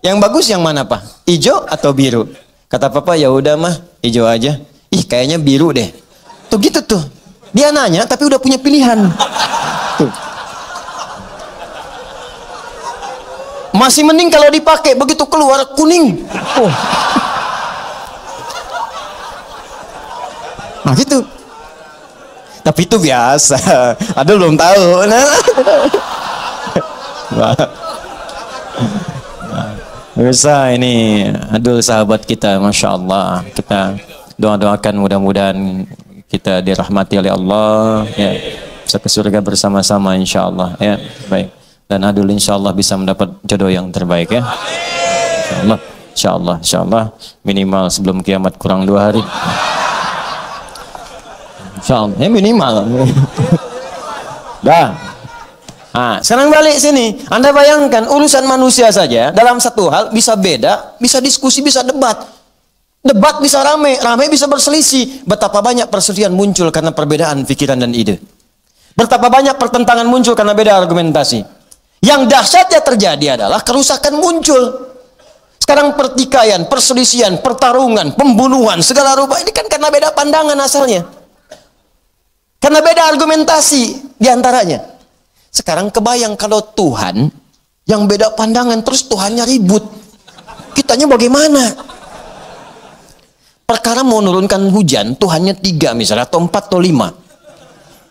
Yang bagus yang mana Pak? Hijau atau biru? Kata papa ya udah mah, hijau aja. Ih kayaknya biru deh. Tuh gitu tuh. Dia nanya tapi udah punya pilihan. Tuh. Masih mending kalau dipakai, begitu keluar kuning. Oh. Nah gitu. Tapi itu biasa. Aduh belum tahu. Bisa ini. Aduh sahabat kita, Masya Allah. Kita doa-doakan mudah-mudahan kita dirahmati oleh Allah, ya, bisa ke surga bersama-sama insyaallah, ya. Baik. Dan Adul insyaallah bisa mendapat jodoh yang terbaik, ya. Insyaallah minimal sebelum kiamat kurang 2 hari. Insyaallah, ya minimal. Dah. Nah, sekarang balik sini. Anda bayangkan urusan manusia saja dalam satu hal bisa beda, bisa diskusi, bisa debat. Debat bisa rame bisa berselisih. Betapa banyak perselisihan muncul karena perbedaan pikiran dan ide. Betapa banyak pertentangan muncul karena beda argumentasi. Yang dahsyatnya terjadi adalah kerusakan muncul. Sekarang pertikaian, perselisihan, pertarungan, pembunuhan, segala rupa ini kan karena beda pandangan asalnya. Karena beda argumentasi diantaranya. Sekarang kebayang kalau Tuhan yang beda pandangan terus Tuhannya ribut. Kitanya bagaimana? Perkara mau menurunkan hujan, Tuhannya 3 misalnya, atau 4 atau 5.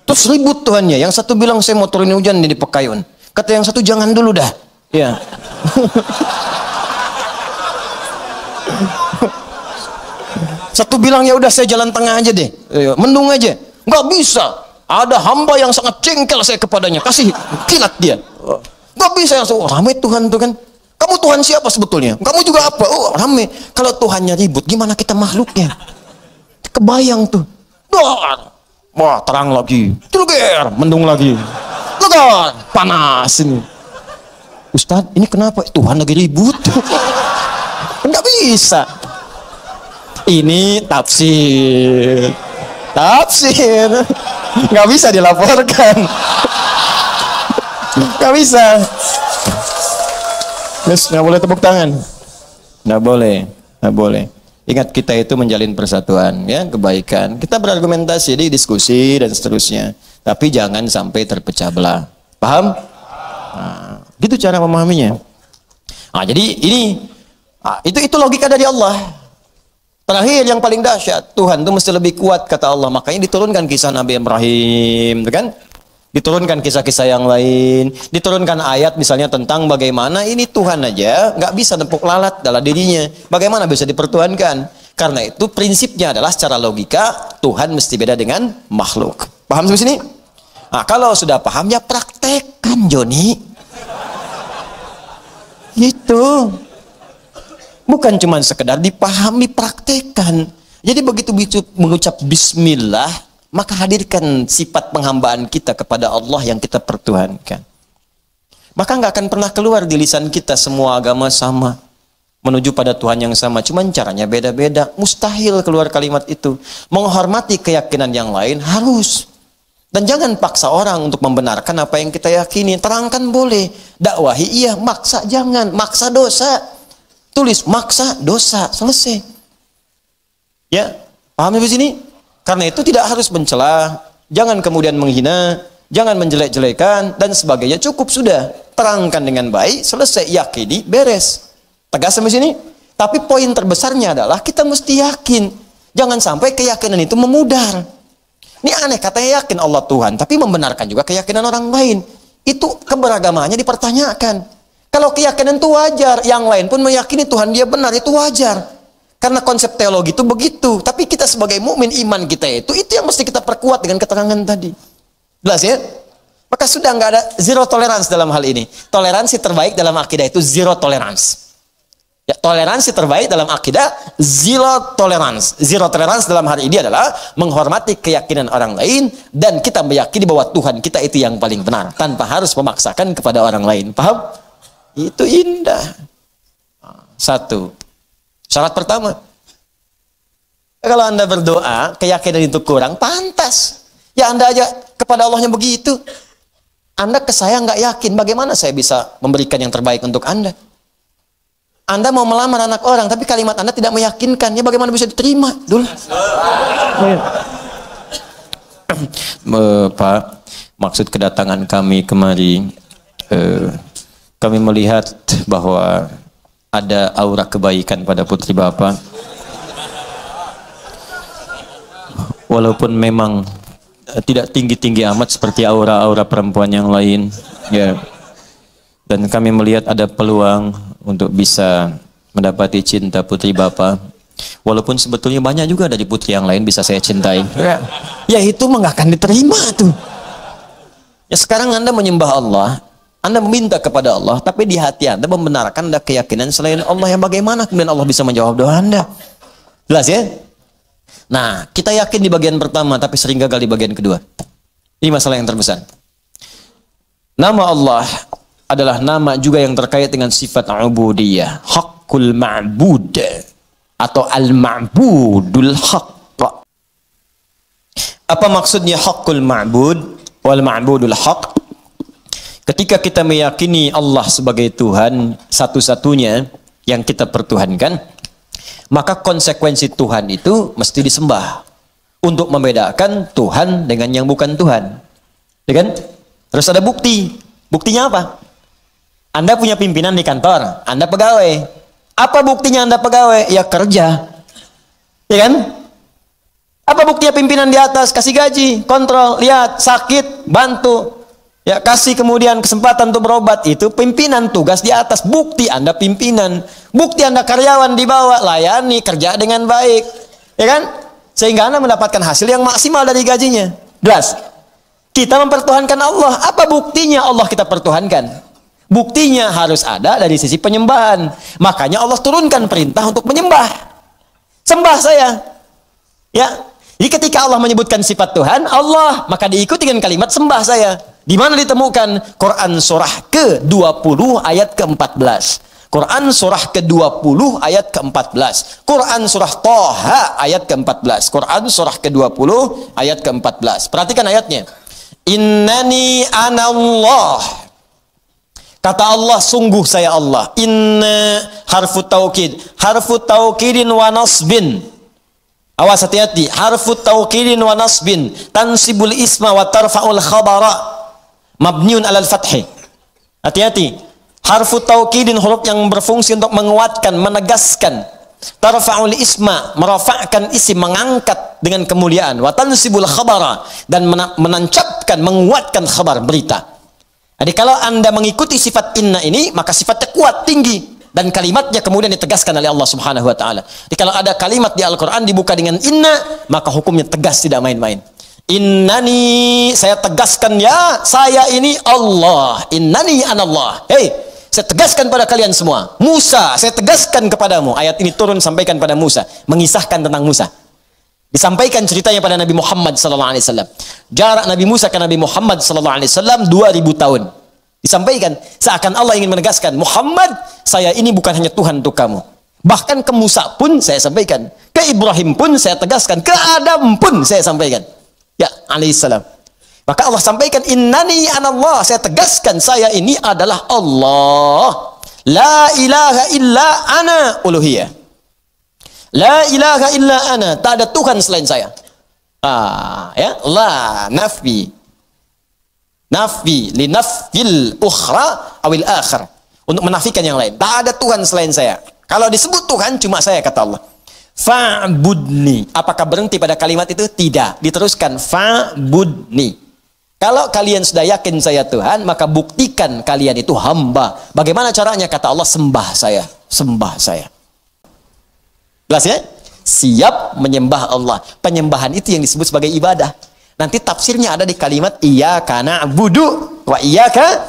Terus ribut Tuhannya. Yang satu bilang saya mau turunin hujan di Pekayun. Kata yang satu jangan dulu dah. Ya. Satu bilang ya udah saya jalan tengah aja deh. Mendung aja. Nggak bisa. Ada hamba yang sangat jengkel saya kepadanya. Kasih kilat dia. Nggak bisa yang ramai Tuhan tuh kan. Kamu Tuhan siapa sebetulnya? Kamu juga apa? Oh rame. Kalau Tuhannya ribut, gimana kita makhluknya? Kebayang tuh. Wah terang lagi. Tilger, mendung lagi. Legar, panas ini. Ustadz, ini kenapa? Tuhan lagi ribut. Nggak bisa. Ini tafsir. Tafsir. Nggak bisa dilaporkan. Nggak bisa. Yes, nggak boleh tepuk tangan. Nggak boleh, nggak boleh. Ingat kita itu menjalin persatuan, ya, kebaikan. Kita berargumentasi, diskusi dan seterusnya. Tapi jangan sampai terpecah belah. Paham? Nah, gitu cara memahaminya. Nah, jadi ini, itu logika dari Allah. Terakhir yang paling dahsyat, Tuhan itu mesti lebih kuat kata Allah. Makanya diturunkan kisah Nabi Ibrahim, kan? Diturunkan kisah-kisah yang lain, diturunkan ayat misalnya tentang bagaimana ini Tuhan aja nggak bisa nepuk lalat dalam dirinya, bagaimana bisa dipertuhankan. Karena itu prinsipnya adalah secara logika Tuhan mesti beda dengan makhluk. Paham sampai sini? Nah, kalau sudah paham ya praktekkan, Joni. Itu bukan cuma sekedar dipahami, praktekkan. Jadi begitu mengucap Bismillah, maka hadirkan sifat penghambaan kita kepada Allah yang kita pertuhankan. Maka nggak akan pernah keluar di lisan kita semua agama sama, menuju pada Tuhan yang sama. Cuman caranya beda-beda. Mustahil keluar kalimat itu. Menghormati keyakinan yang lain harus. Dan jangan paksa orang untuk membenarkan apa yang kita yakini. Terangkan boleh. Dakwahi iya, maksa jangan. Maksa dosa. Tulis maksa dosa. Selesai. Ya, paham di sini? Karena itu tidak harus mencela, jangan kemudian menghina, jangan menjelek-jelekan dan sebagainya. Cukup sudah, terangkan dengan baik, selesai, yakini, beres. Tegas sampai sini? Tapi poin terbesarnya adalah kita mesti yakin. Jangan sampai keyakinan itu memudar. Ini aneh, katanya yakin Allah Tuhan, tapi membenarkan juga keyakinan orang lain. Itu keberagamannya dipertanyakan. Kalau keyakinan itu wajar, yang lain pun meyakini Tuhan dia benar, itu wajar. Karena konsep teologi itu begitu. Tapi kita sebagai mukmin, iman kita itu yang mesti kita perkuat dengan keterangan tadi. Jelas ya? Maka sudah nggak ada zero tolerance dalam hal ini. Toleransi terbaik dalam akidah itu zero tolerance. Ya, toleransi terbaik dalam akidah zero tolerance. Zero tolerance dalam hal ini adalah menghormati keyakinan orang lain dan kita meyakini bahwa Tuhan kita itu yang paling benar tanpa harus memaksakan kepada orang lain. Paham? Itu indah. Satu. Syarat pertama, kalau Anda berdoa, keyakinan itu kurang, pantas. Ya Anda aja kepada Allahnya begitu. Anda ke saya nggak yakin, bagaimana saya bisa memberikan yang terbaik untuk Anda? Anda mau melamar anak orang, tapi kalimat Anda tidak meyakinkan, ya bagaimana bisa diterima? Dulu. Pak, maksud kedatangan kami kemari, kami melihat bahwa ada aura kebaikan pada putri Bapak. Walaupun memang tidak tinggi-tinggi amat seperti aura-aura perempuan yang lain, ya. Dan kami melihat ada peluang untuk bisa mendapati cinta putri Bapak. Walaupun sebetulnya banyak juga dari putri yang lain bisa saya cintai. Ya itu mah nggak akan diterima tuh. Ya sekarang Anda menyembah Allah, Anda meminta kepada Allah, tapi di hati Anda membenarkan ada keyakinan selain Allah, yang bagaimana kemudian Allah bisa menjawab doa Anda? Jelas ya? Nah, kita yakin di bagian pertama, tapi sering gagal di bagian kedua. Ini masalah yang terbesar. Nama Allah adalah nama juga yang terkait dengan sifat ubudiyah, haqqul ma'bud atau al-ma'budul haqq. Apa maksudnya haqqul ma'bud wal ma'budul haqq? Ketika kita meyakini Allah sebagai Tuhan satu-satunya yang kita pertuhankan, maka konsekuensi Tuhan itu mesti disembah untuk membedakan Tuhan dengan yang bukan Tuhan. Ya kan? Terus ada bukti. Buktinya apa? Anda punya pimpinan di kantor, Anda pegawai. Apa buktinya Anda pegawai? Ya kerja. Ya kan? Apa buktinya pimpinan di atas? Kasih gaji, kontrol, lihat, sakit, bantu. Ya, kasih kemudian kesempatan untuk berobat. Itu pimpinan, tugas di atas. Bukti Anda pimpinan. Bukti Anda karyawan di bawah, layani, kerja dengan baik. Ya kan? Sehingga Anda mendapatkan hasil yang maksimal dari gajinya. Jelas. Kita mempertuhankan Allah. Apa buktinya Allah kita pertuhankan? Buktinya harus ada dari sisi penyembahan. Makanya Allah turunkan perintah untuk menyembah. Sembah saya. Ya. Jadi ketika Allah menyebutkan sifat Tuhan, Allah, maka diikuti dengan kalimat sembah saya. Di mana ditemukan? Quran surah ke-20 ayat ke-14. Quran surah ke-20 ayat ke-14. Quran surah Thaha ayat ke-14. Quran surah ke-20 ayat ke-14. Perhatikan ayatnya. Innani anallah. Kata Allah, sungguh saya Allah. Inna harfu taukid. Harfu taukidin wa nasbin. Awas, hati-hati. Harfu taukidin wa nasbin. Tansibul isma wa tarfa'ul khabara. Mabniun alal fathi. Hati-hati. Harfu taukidin, huruf yang berfungsi untuk menguatkan, menegaskan. Tarfa'ul isma, merafa'kan isim, mengangkat dengan kemuliaan. Wa tansibul khabara, dan menancapkan, menguatkan khabar, berita. Jadi kalau Anda mengikuti sifat inna ini, maka sifatnya kuat, tinggi, dan kalimatnya kemudian ditegaskan oleh Allah Subhanahu wa taala. Jadi kalau ada kalimat di Al-Qur'an dibuka dengan inna, maka hukumnya tegas, tidak main-main. Innani, saya tegaskan ya, saya ini Allah. Innani anallah. Hei, saya tegaskan pada kalian semua. Musa, saya tegaskan kepadamu. Ayat ini turun sampaikan pada Musa, mengisahkan tentang Musa. Disampaikan ceritanya pada Nabi Muhammad SAW. Jarak Nabi Musa ke Nabi Muhammad SAW 2000 tahun. Disampaikan, seakan Allah ingin menegaskan, Muhammad, saya ini bukan hanya Tuhan untuk kamu. Bahkan ke Musa pun saya sampaikan. Ke Ibrahim pun saya tegaskan. Ke Adam pun saya sampaikan. Ya, alaihissalam. Maka Allah sampaikan, innani anallah, saya tegaskan, saya ini adalah Allah. La ilaha illa ana uluhiyah. La ilaha illa ana, tak ada Tuhan selain saya. Ya, la nafi. Nafi li nafil ukhra awil akhir. Untuk menafikan yang lain. Tak ada Tuhan selain saya. Kalau disebut Tuhan cuma saya, kata Allah. Fa'budni. Apakah berhenti pada kalimat itu? Tidak. Diteruskan fa'budni. Kalau kalian sudah yakin saya Tuhan, maka buktikan kalian itu hamba. Bagaimana caranya? Kata Allah, sembah saya. Sembah saya. Jelas ya? Siap menyembah Allah. Penyembahan itu yang disebut sebagai ibadah. Nanti tafsirnya ada di kalimat iyyaka na'budu wa iyyaka.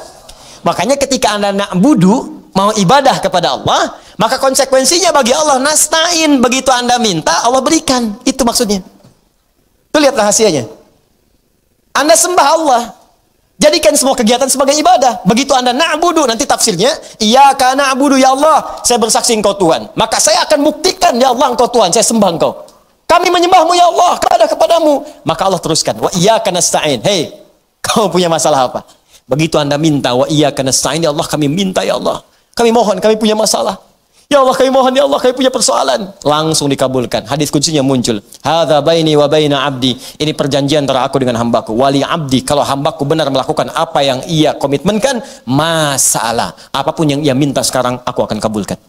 Makanya ketika Anda na'budu, mau ibadah kepada Allah, maka konsekuensinya bagi Allah nasta'in. Begitu Anda minta, Allah berikan. Itu maksudnya. Itu lihat rahasianya. Anda sembah Allah. Jadikan semua kegiatan sebagai ibadah. Begitu Anda na'budu, nanti tafsirnya iyyaka na'budu, ya Allah, saya bersaksi Engkau Tuhan. Maka saya akan buktikan, ya Allah, Engkau Tuhan, saya sembah Engkau. Kami menyembahmu, ya Allah, kepada kepadamu. Maka Allah teruskan, wa iyyaka nasta'in. Hei, kau punya masalah apa? Begitu Anda minta, wa iyyaka nasta'in, ya Allah, kami minta, ya Allah. Kami mohon, kami punya masalah. Ya Allah, kami mohon, ya Allah, kami punya persoalan. Langsung dikabulkan. Hadis kuncinya muncul. Hadza baini wa baina abdi. Ini perjanjian antara aku dengan hambaku. Wali abdi, kalau hambaku benar melakukan apa yang ia komitmenkan, masalah. Apapun yang ia minta sekarang, aku akan kabulkan.